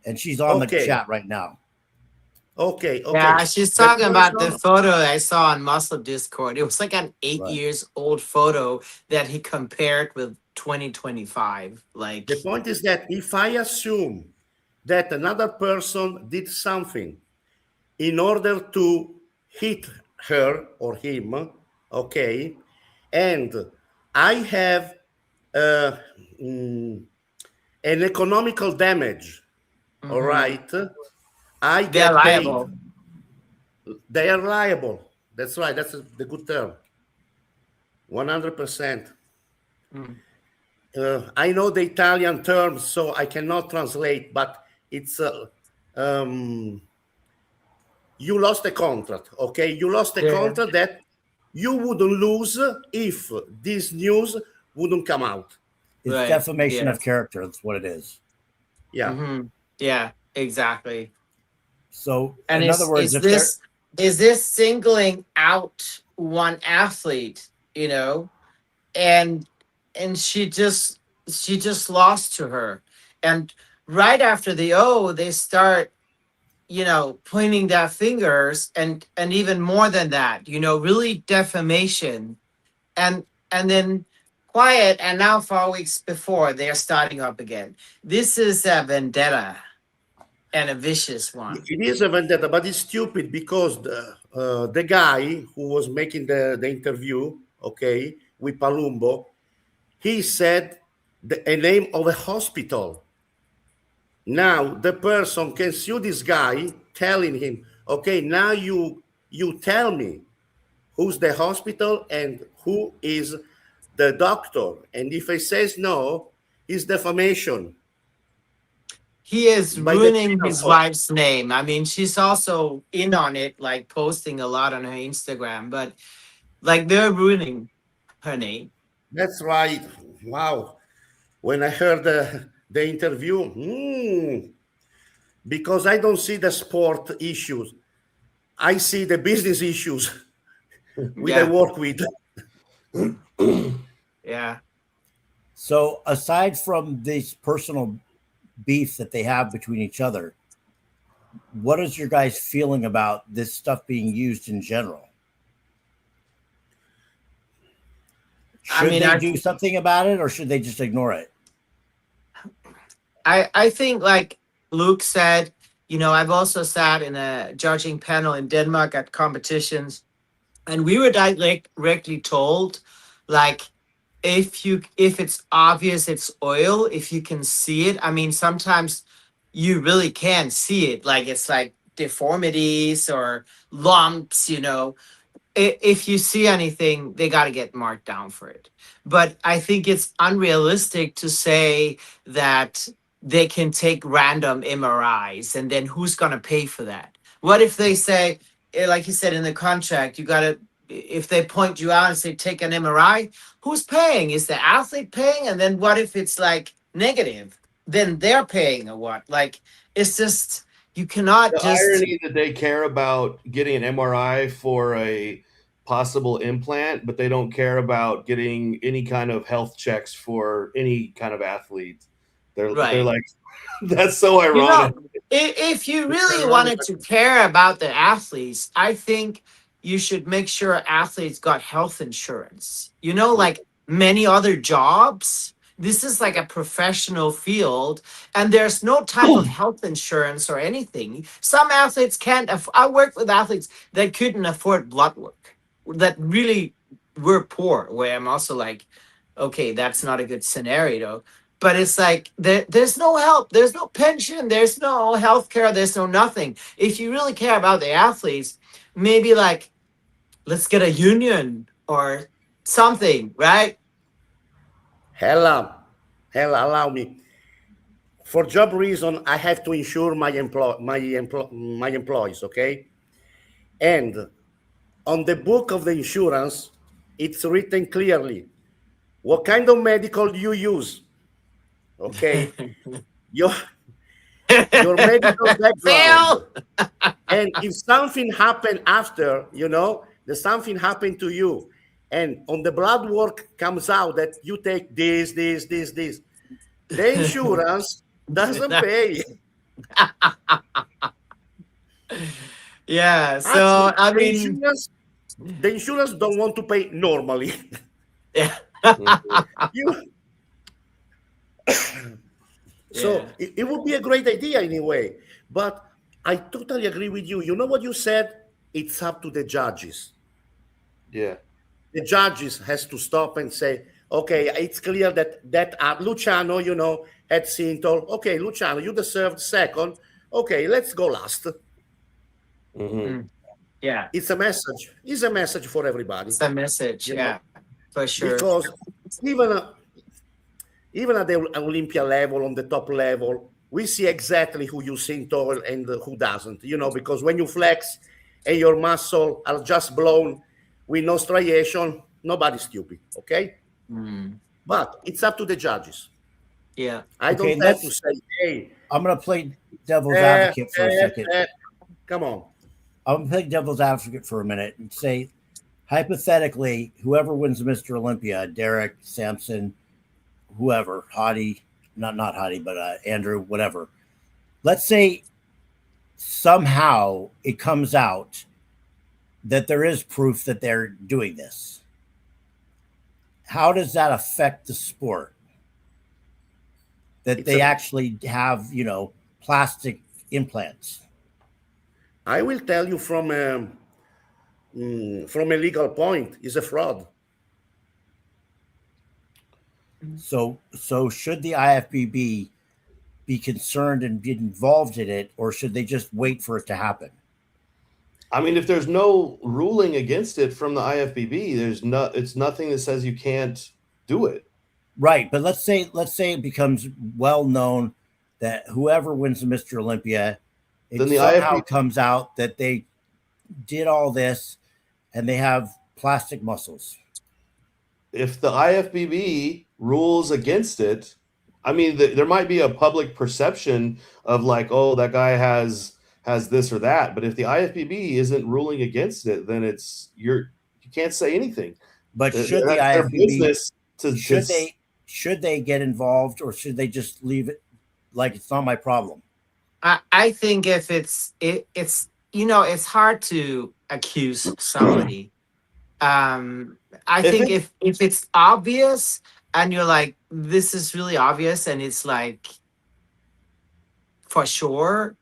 and she's on the Okay. chat right now. Okay. Yeah, she's The talking about the person- photo I saw on Muscle Discord. It was like an 8 Right. years old photo that he compared with 2025. Like, The point is that if I assume that another person did something in order to hit her or him, okay, and I have an economical damage, all mhm. right, I They're get paid. liable. They are liable. That's right. That's the good term. 100%. Mm. I know the Italian term, so I cannot translate, but it's you lost a contract, okay? You lost a Yeah. contract that you wouldn't lose if this news wouldn't come out. It's Right. defamation Yeah. of character. That's what it is. Yeah. Mhm. Yeah, exactly. So, And in other words, is this singling out one athlete, you know, and she just lost to her, and right after the they start, you know, pointing their fingers, and even more than that, you know, really defamation, and then quiet, and now 4 weeks before they're starting up again. This is a vendetta, and a vicious one. It is a vendetta, but it's stupid because the guy who was making the interview, okay, with Palumbo, he said a name of a hospital. Now the person can sue this guy, telling him, okay, now you tell me who's the hospital and who is the doctor. And if he says no, it's defamation. He is By the ruining penal his code. wife's name. I mean, she's also in on it, like posting a lot on her Instagram, but like they're ruining her name. That's right. Wow. When I heard the interview, because I don't see the sport issues, I see the business issues Yeah. I work with. Yeah. So, aside from this personal beef that they have between each other, what is your guys' feeling about this stuff being used in general? Should they do something about it, or should they just ignore it? I think, like Luke said, you know, I've also sat in a judging panel in Denmark at competitions, and we were directly told, like, if it's obvious it's oil, if you can see it. I mean, sometimes you really can see it, like it's like deformities or lumps, you know. If you see anything, they got to get marked down for it. But I think it's unrealistic to say that they can take random MRIs, and then who's going to pay for that? What if they say, like you said in the contract, you got to, if they point you out and say, take an MRI, who's paying? Is the athlete paying? And then what if it's like negative? Then they're paying, or what? Like, it's just, you cannot the just. irony that they care about getting an MRI for a possible implant, but they don't care about getting any kind of health checks for any kind of athlete. They're like, that's so ironic. You know, if you really wanted to care about the athletes, I think you should make sure athletes got health insurance. You know, like many other jobs, this is like a professional field, and there's no type of health insurance or anything. Some athletes can't. I worked with athletes that couldn't afford blood work, that really were poor, where I'm also like, okay, that's not a good scenario. But it's like there's no help, there's no pension, there's no health care, there's no nothing. If you really care about the athletes, maybe like, let's get a union or something, right? Hell, allow me. For job reason, I have to insure my employees, okay? And on the book of the insurance, it's written clearly what kind of medical you use. Okay, your medical background, and if something happened after, you know, there's something happened to you, and on the blood work comes out that you take this, the insurance doesn't pay. Yeah. So Actually, I mean, the insurance don't want to pay normally. yeah. You, so Yeah. it would be a great idea anyway. But I totally agree with you. You know what you said? It's up to the judges. Yeah. The judges has to stop and say, okay, it's clear that Luciano, had Sintor. Okay, Luciano, you deserved second. Okay, let's go last. Yeah. It's a message. It's a message for everybody. It's a message. Yeah, for sure. Because even at the Olympia level, on the top level, we see exactly who you Sintor and who doesn't. Because when you flex and your muscle are just blown with no striation, nobody's stupid. Okay. But it's up to the judges. Yeah. I don't have to say, hey, I'm going to play devil's advocate for a second. Come on. I'm going to play devil's advocate for a minute and say, hypothetically, whoever wins Mr. Olympia, Derek, Samson, whoever, Hadi, not Hadi, but Andrew, whatever. Let's say somehow it comes out that there is proof that they're doing this. How does that affect the sport? That they actually have, plastic implants. I will tell you from a legal point, is a fraud. So should the IFBB be concerned and be involved in it, or should they just wait for it to happen? I mean, if there's no ruling against it from the IFBB, it's nothing that says you can't do it. Right, but let's say it becomes well known that whoever wins the Mr. Olympia, then the somehow IFBB comes out that they did all this and they have plastic muscles. If the IFBB rules against it, I mean, there might be a public perception of like, oh, that guy has this or that. But if the IFBB isn't ruling against it, then you can't say anything. But should the IFBB should they get involved, or should they just leave it like it's not my problem? I think if it's hard to accuse somebody. I think if it's obvious and you're like, this is really obvious and it's like for sure,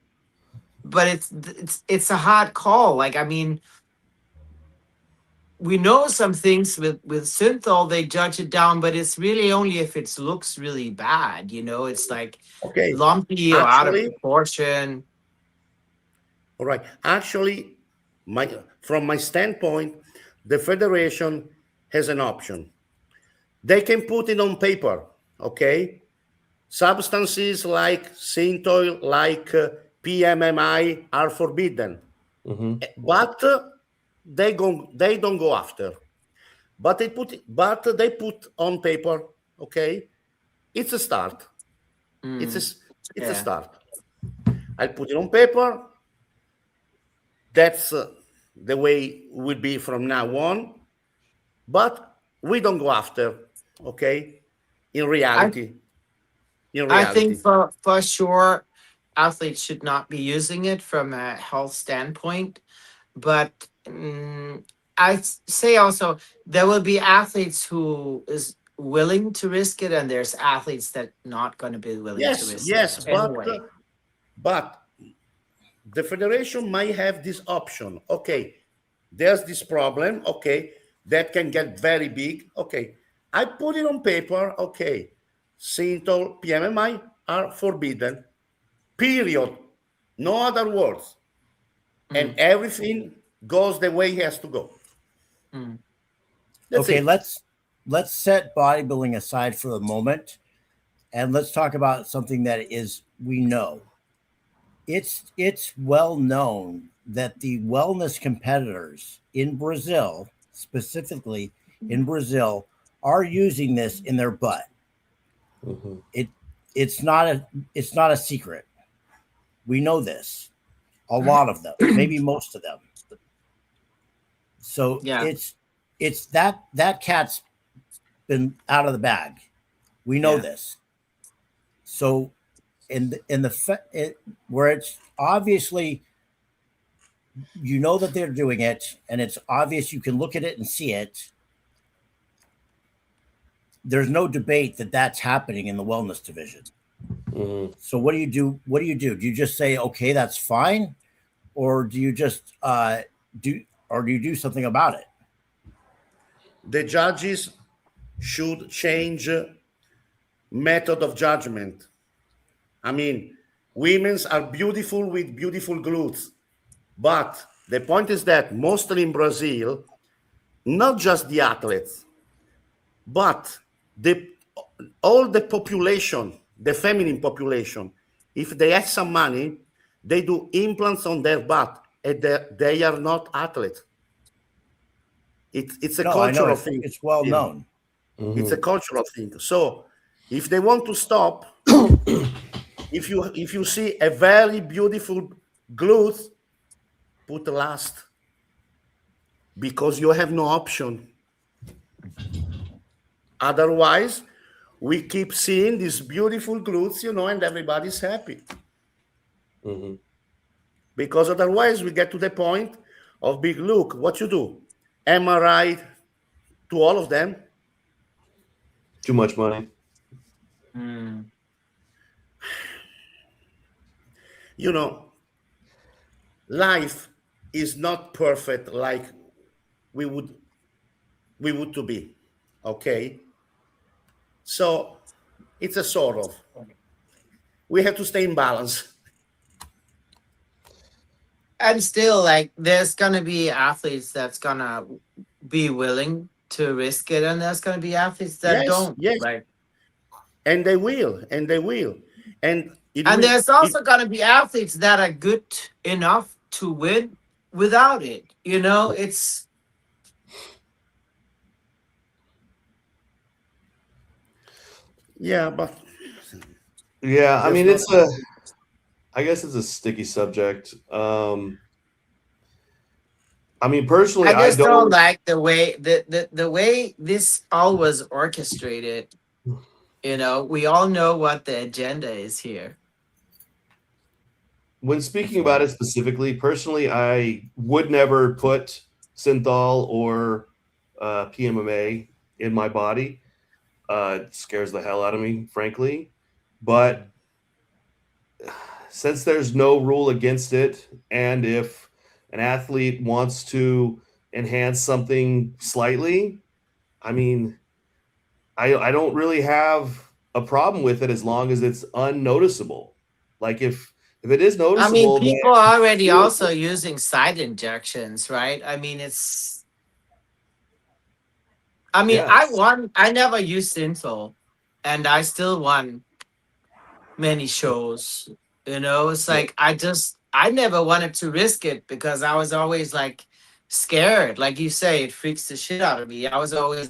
but it's a hard call. Like, I mean, we know some things with synthol, they judge it down, but it's really only if it looks really bad, it's like lumpy or out of proportion. All right. Actually, from my standpoint, the federation has an option. They can put it on paper, okay? Substances like synthol, like PMMA are forbidden, but they don't go after. But they put on paper, okay? It's a start. It's a start. I'll put it on paper. That's the way it would be from now on. But we don't go after, okay? In reality. I think for sure, athletes should not be using it from a health standpoint. But I say also there will be athletes who is willing to risk it, and there's athletes that not going to be willing to risk it. Yes, but the federation might have this option. Okay, there's this problem. Okay, that can get very big. Okay, I put it on paper. Okay, synthol, PMMA are forbidden. Period. No other words. And everything goes the way it has to go. Okay, let's set bodybuilding aside for the moment, and let's talk about something that we know. It's well known that the wellness competitors in Brazil, specifically in Brazil, are using this in their butt. It's not a secret. We know this. A lot of them, maybe most of them. So it's that cat's been out of the bag. We know this. So where it's obviously, you know that they're doing it, and it's obvious, you can look at it and see it. There's no debate that that's happening in the wellness division. Mm-hmm. So what do you do? Do you just say, okay, that's fine, or do you just do you do something about it? The judges should change method of judgment. I mean, women's are beautiful with beautiful glutes, but the point is that mostly in Brazil, not just the athletes, but all the population, the feminine population, if they have some money, they do implants on their butt, and they are not athletes. It's a cultural thing. It's well known. Mm-hmm. It's a cultural thing. So if they want to stop, if you see a very beautiful glute, put last, because you have no option. Otherwise, we keep seeing these beautiful glutes, and everybody's happy. Mm-hmm. Because otherwise, we get to the point of big look. What you do? MRI to all of them. Too much money. Life is not perfect like we would to be. Okay. So it's a sort of. We have to stay in balance. And still, there's gonna be athletes that's gonna be willing to risk it, and there's gonna be athletes that don't. Yes. And they will. And there's also gonna be athletes that are good enough to win without it. It's. Yeah, but. Yeah, I mean, I guess it's a sticky subject. I mean, personally, I just don't like the way the way this all was orchestrated. We all know what the agenda is here. When speaking about it specifically, personally, I would never put synthol or PMMA in my body. It scares the hell out of me, frankly. But since there's no rule against it, and if an athlete wants to enhance something slightly, I mean, I don't really have a problem with it as long as it's unnoticeable. Like if it is noticeable, I mean, people are already also using side injections, right? I mean, I never used Synthol, and I still won many shows. It's like I never wanted to risk it because I was always scared. Like you say, it freaks the shit out of me. I was always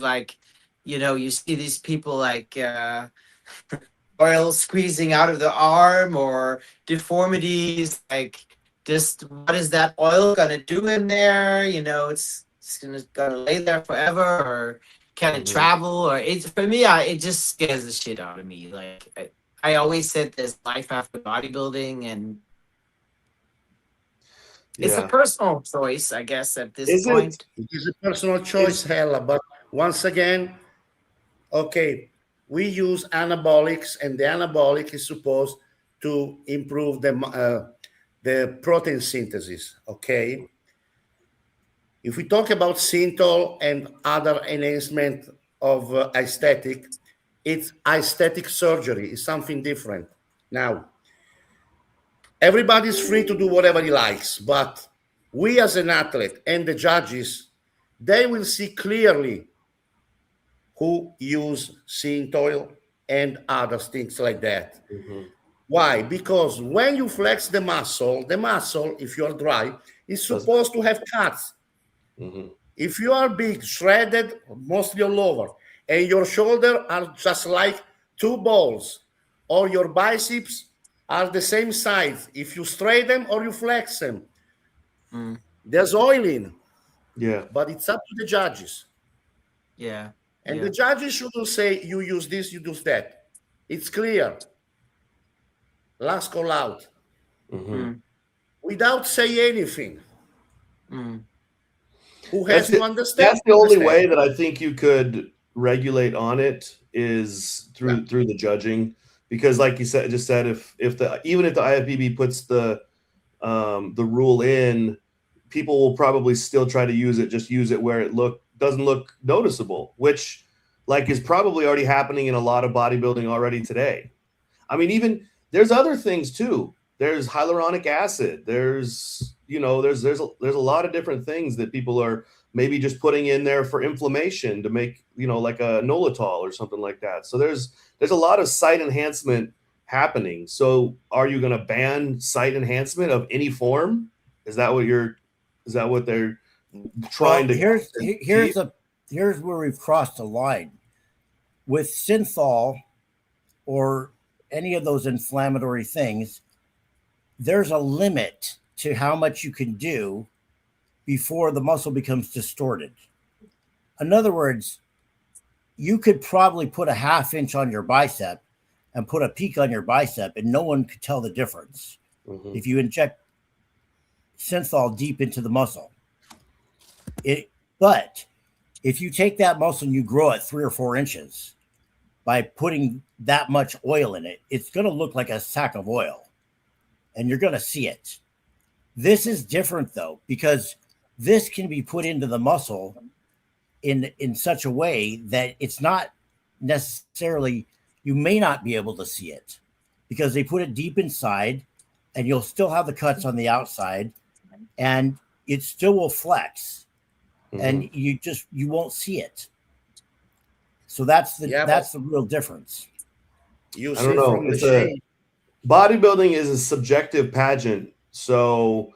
you see these people oil squeezing out of the arm or deformities. Just what is that oil gonna do in there? It's gonna lay there forever, or can it travel? Or for me, it just scares the shit out of me. I always said there's life after bodybuilding, and it's a personal choice, I guess, at this point. It is a personal choice, Hella. But once again, okay, we use anabolics, and the anabolic is supposed to improve the protein synthesis, okay? If we talk about Synthol and other enhancement of aesthetic, it's aesthetic surgery. It's something different. Now, everybody's free to do whatever he likes, but we as an athlete and the judges, they will see clearly who use Synthol and other things like that. Why? Because when you flex the muscle, if you're dry, is supposed to have cuts. If you are big, shredded, mostly all over, and your shoulder are just like two balls, or your biceps are the same size, if you straighten them or you flex them, there's oiling. Yeah. But it's up to the judges. Yeah. And the judges shouldn't say, you use this, you do that. It's clear. last call out, Mm-hmm. without say anything. Mm. Who has to understand? That's the only way that I think you could regulate on it is through the judging, because like you said, if the IFBB puts the rule in, people will probably still try to use it where it doesn't look noticeable, which like is probably already happening in a lot of bodybuilding already today. I mean, even there's other things too. There's hyaluronic acid. There's a lot of different things that people are maybe just putting in there for inflammation to make, like a Nolotol or something like that. So there's a lot of site enhancement happening. So are you going to ban site enhancement of any form? Is that what they're trying to? Here's where we've crossed the line with synthol or any of those inflammatory things. There's a limit to how much you can do before the muscle becomes distorted. In other words, you could probably put a 1/2 inch on your bicep and put a peak on your bicep, and no one could tell the difference if you inject synthol deep into the muscle. But if you take that muscle and you grow it 3 or 4 inches by putting that much oil in it, it's going to look like a sack of oil, and you're going to see it. This is different, though, because this can be put into the muscle in such a way that it's not necessarily, you may not be able to see it because they put it deep inside, and you'll still have the cuts on the outside, and it still will flex, and you won't see it. So that's the real difference. You I don't know. Bodybuilding is a subjective pageant. So,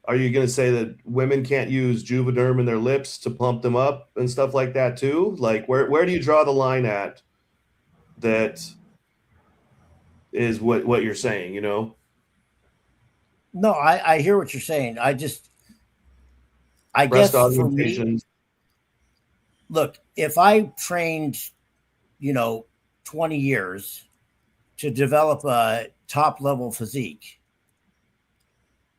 are you going to say that women can't use Juvederm in their lips to plump them up and stuff like that too? Like, where do you draw the line at? That is what you're saying, No, I hear what you're saying. I guess for me, look, if I trained, 20 years to develop a top level physique,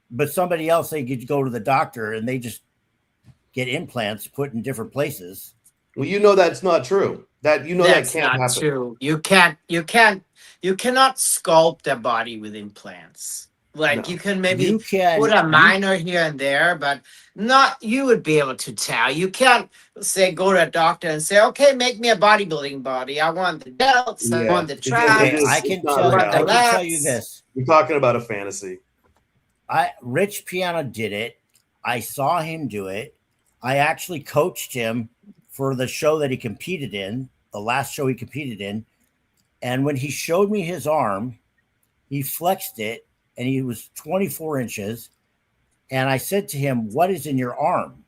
but somebody else, they could go to the doctor and they just get implants put in different places. Well, that's not true. That can't happen. True. You cannot sculpt a body with implants. You can maybe put a minor here and there, but you would be able to tell. You can't go to a doctor and say, okay, make me a bodybuilding body. I want the delts, I want the traps. I can tell you this. You're talking about a fantasy. Rich Piana did it. I saw him do it. I actually coached him for the show that he competed in, the last show he competed in. And when he showed me his arm, he flexed it, and he was 24 inches. And I said to him, what is in your arm?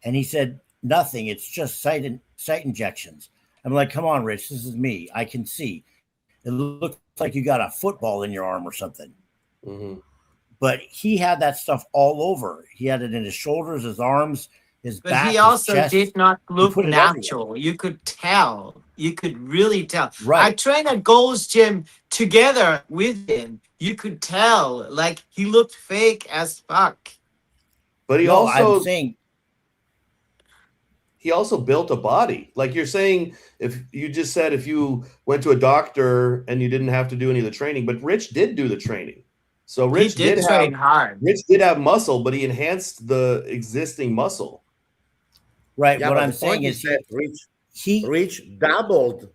And he said, nothing. It's just site injections. I'm like, come on, Rich, this is me. I can see. It looks like you got a football in your arm or something. But he had that stuff all over. He had it in his shoulders, his arms, his back. But he also did not look natural. You could tell. You could really tell. Right. I trained at Gold's Gym together with him. You could tell. He looked fake as fuck. But he also built a body. Like you're saying, if you went to a doctor and you didn't have to do any of the training, but Rich did do the training. So Rich did train hard. Rich did have muscle, but he enhanced the existing muscle. Right. Yeah, what I'm saying is that Rich doubled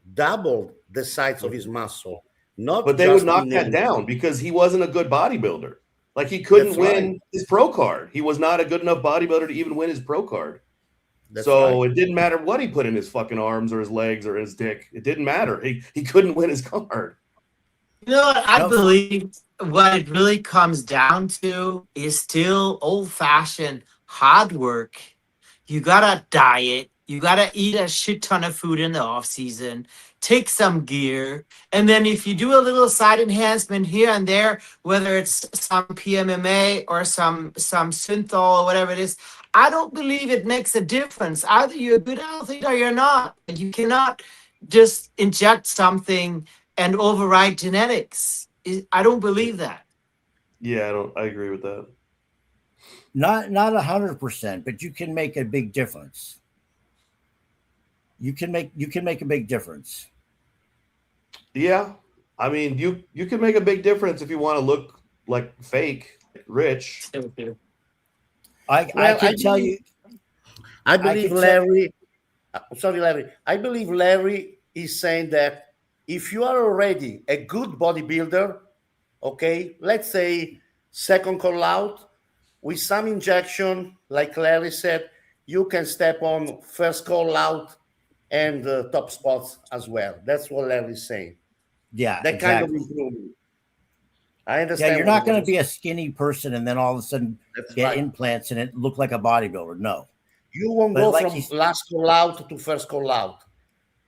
the size of his muscle. But they would knock that down because he wasn't a good bodybuilder. Like he couldn't win his pro card. He was not a good enough bodybuilder to even win his pro card. It didn't matter what he put in his fucking arms or his legs or his dick. It didn't matter. He couldn't win his card. I believe what it really comes down to is still old-fashioned hard work. You gotta diet. You gotta eat a shit ton of food in the off season. Take some gear, and then if you do a little side enhancement here and there, whether it's some PMMA or some synthol or whatever it is, I don't believe it makes a difference. Either you're a good athlete or you're not. You cannot just inject something and override genetics. I don't believe that. Yeah, I agree with that. Not 100%, but you can make a big difference. You can make a big difference. Yeah, I mean, you can make a big difference if you want to look like fake, rich. I can tell you. I believe Larry. Sorry, Larry. I believe Larry is saying that if you are already a good bodybuilder, okay, let's say second call out with some injection, like Larry said, you can step on first call out and top spots as well. That's what Larry's saying. Yeah, that exactly. kind of improvement. I understand. Yeah, you're not going to be a skinny person and then all of a sudden get implants and it look like a bodybuilder. No. You won't go from last call out to first call out.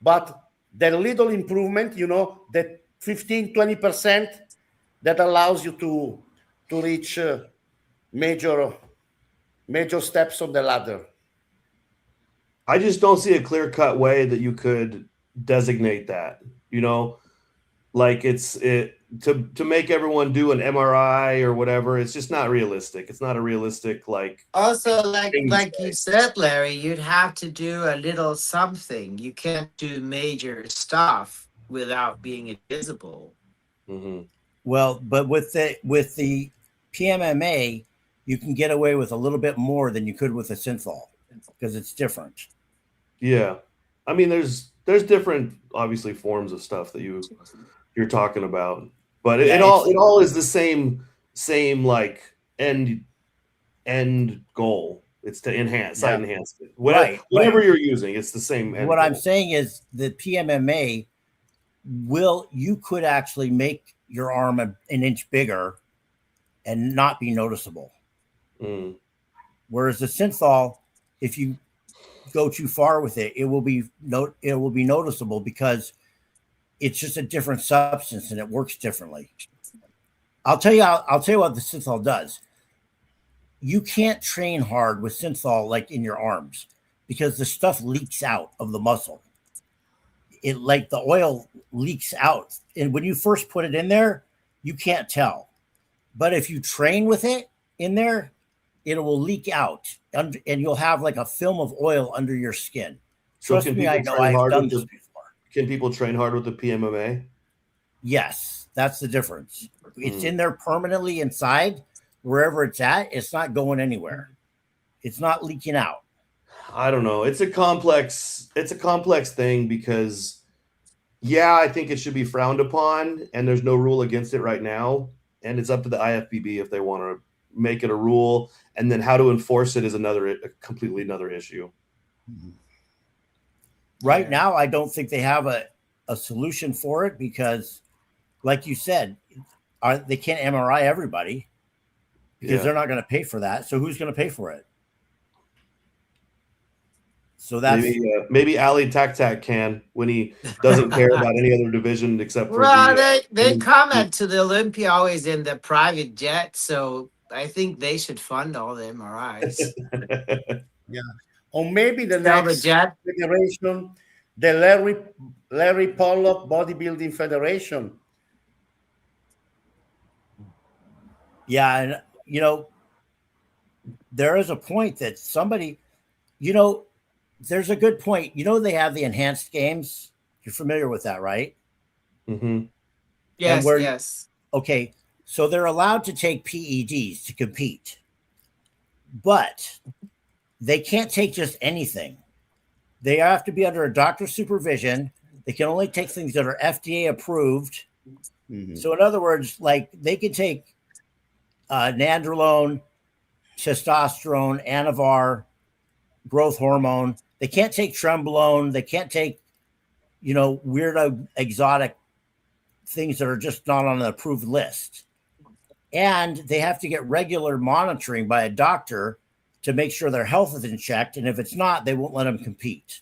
But the little improvement, that 15, 20% that allows you to reach major steps on the ladder. I just don't see a clear-cut way that you could designate that, like to make everyone do an MRI or whatever. It's just not realistic. It's not a realistic Also, like you said, Larry, you'd have to do a little something. You can't do major stuff without being invisible. Mm-hmm. Well, but with the PMMA, you can get away with a little bit more than you could with a synthol because it's different. Yeah, I mean, there's different obviously forms of stuff that you're talking about, but it all is the same like end goal. It's to enhance, site enhancement. Whatever you're using, it's the same. What goal. I'm saying is the PMMA you could actually make your arm an inch bigger and not be noticeable. Mm. Whereas the synthol, if you go too far with it, it will be noticeable because it's just a different substance and it works differently. I'll tell you what the synthol does. You can't train hard with synthol like in your arms because the stuff leaks out of the muscle. It like the oil leaks out. And when you first put it in there, you can't tell. But if you train with it in there, it will leak out and you'll have like a film of oil under your skin. Trust me, I know I've done this before. Can people train hard with the PMMA? Yes, that's the difference. It's in there permanently inside. Wherever it's at, it's not going anywhere. It's not leaking out. I don't know. It's a complex thing because, I think it should be frowned upon, and there's no rule against it right now. And it's up to the IFBB if they want to make it a rule, and then how to enforce it is a completely another issue. Right now, I don't think they have a solution for it because, like you said, they can't MRI everybody because they're not going to pay for that. So who's going to pay for it? So that's maybe Ali Taktak can when he doesn't care about any other division except for. Well, they comment to the Olympia always in the private jet, so I think they should fund all the MRIs. Yeah, or maybe the next federation, the Larry Pollock Bodybuilding Federation. Yeah, and there is a point that somebody, there's a good point. They have the enhanced games. You're familiar with that, right? Mm-hmm. Yes, yes. Okay, so they're allowed to take PEDs to compete, but they can't take just anything. They have to be under a doctor's supervision. They can only take things that are FDA approved. Mm-hmm. So in other words, like they can take nandrolone, testosterone, Anavar, growth hormone. They can't take trembolone. They can't take, weirdo exotic things that are just not on the approved list. And they have to get regular monitoring by a doctor to make sure their health is in check. And if it's not, they won't let them compete.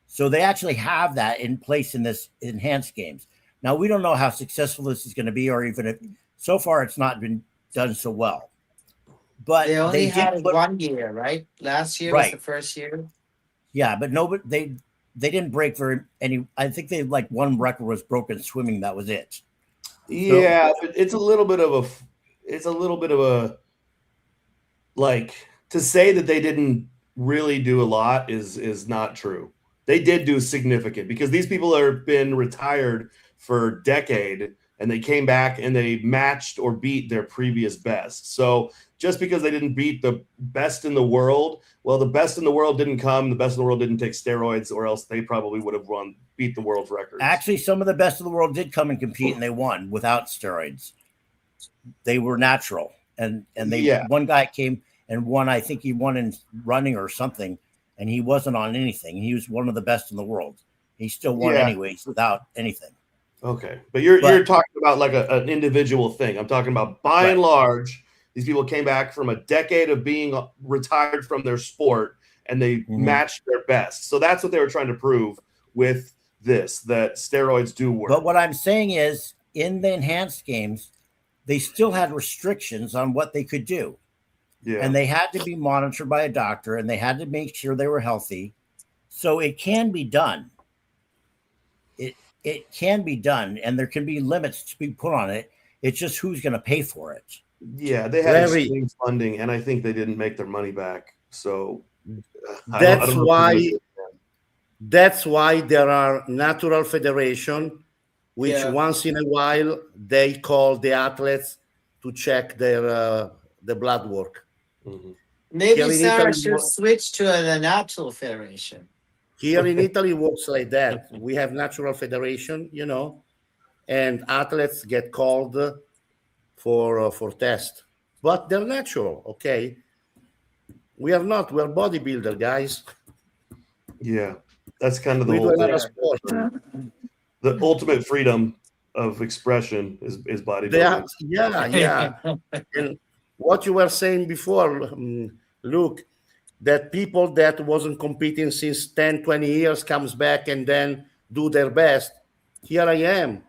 So they actually have that in place in this enhanced games. Now, we don't know how successful this is going to be, or even if so far it's not been done so well. But they only had it 1 year, right? Last year was the first year. Yeah, but they didn't break any. I think they like one record was broken swimming. That was it. Yeah, but it's a little bit of a like, to say that they didn't really do a lot is not true. They did do significant, because these people have been retired for a decade and they came back and they matched or beat their previous best. So just because they didn't beat the best in the world, well, the best in the world didn't come. The best in the world didn't take steroids, or else they probably would have beat the world's records. Actually, some of the best of the world did come and compete, and they won without steroids. They were natural, and one guy came and won. I think he won in running or something, and he wasn't on anything. He was one of the best in the world. He still won anyways without anything. Okay, but you're talking about like an individual thing. I'm talking about by and large, these people came back from a decade of being retired from their sport, and they matched their best. So that's what they were trying to prove with this, that steroids do work. But what I'm saying is, in the enhanced games, they still had restrictions on what they could do. Yeah. And they had to be monitored by a doctor, and they had to make sure they were healthy. So it can be done. It can be done, and there can be limits to be put on it. It's just who's going to pay for it. Yeah, they had extreme funding, and I think they didn't make their money back. So that's why there are natural federation, which once in a while they call the athletes to check their the blood work. Maybe Sarah should switch to a natural federation. Here in Italy, it works like that. We have natural federation, and athletes get called for test, but they're natural. Okay, we are not. We're bodybuilder guys. Yeah, that's kind of the whole thing. Sport. The ultimate freedom of expression is bodybuilding. Yeah. And what you were saying before, Luke, that people that wasn't competing since 10, 20 years comes back and then do their best. Here I am.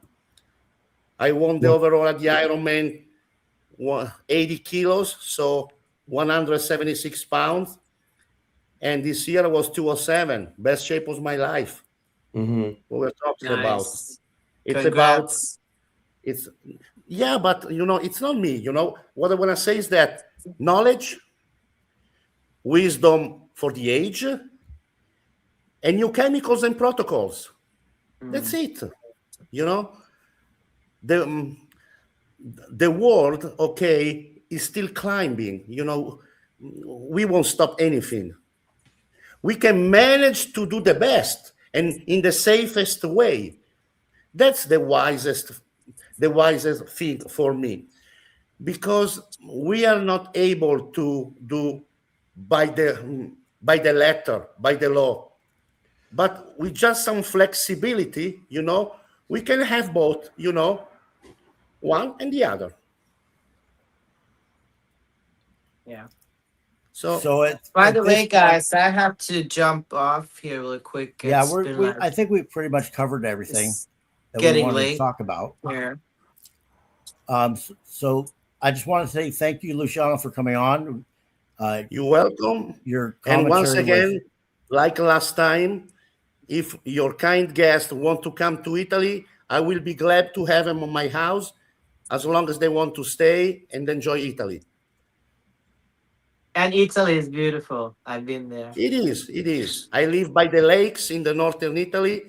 I won the overall at the Ironman, 80 kilos, so 176 pounds. And this year I was 207. Best shape of my life. What we're talking about. It's but it's not me. What I want to say is that knowledge, wisdom for the age, and new chemicals and protocols. That's it. The world, is still climbing. We won't stop anything. We can manage to do the best and in the safest way. That's the wisest thing for me, because we are not able to do by the letter, by the law, but with just some flexibility, we can have both, one and the other. Yeah. So by the way, guys, I have to jump off here real quick. Yeah, I think we pretty much covered everything that we wanted to talk about. Yeah. So I just want to say thank you, Luciano, for coming on. You're welcome. And once again, like last time, if your kind guests want to come to Italy, I will be glad to have them on my house, as long as they want to stay and enjoy Italy. And Italy is beautiful. I've been there. It is. I live by the lakes in the northern Italy.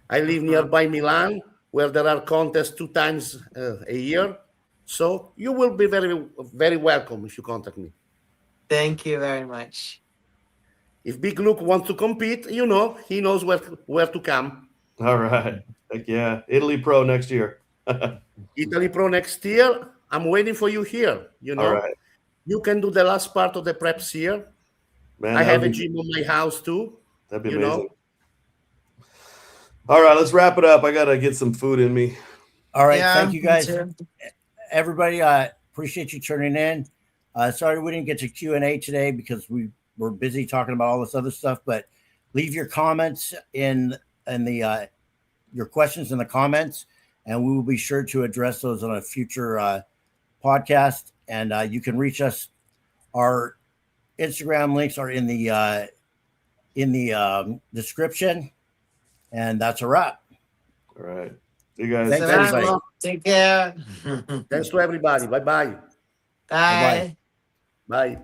I live nearby Milan, where there are contests 2 times a year. So you will be very, very welcome if you contact me. Thank you very much. If Big Luke wants to compete, he knows where to come. All right. Heck yeah. Italy Pro next year. Italy Pro next year. I'm waiting for you here. All right. You can do the last part of the preps here. Man, I have a gym on my house too. That'd be amazing. All right, let's wrap it up. I got to get some food in me. All right. Thank you, guys. Everybody, appreciate you tuning in. Sorry we didn't get to Q&A today because we were busy talking about all this other stuff, but leave your comments in your questions in the comments, and we will be sure to address those on a future podcast. And you can reach us. Our Instagram links are in the description. And that's a wrap. All right. See you guys. Thanks, So, everybody. take care. Thanks to everybody. Bye-bye. Bye. Bye.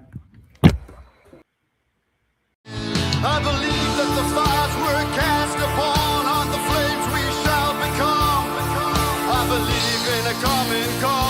I believe that the fires we're cast upon are the flames we shall become. I believe in a common cause.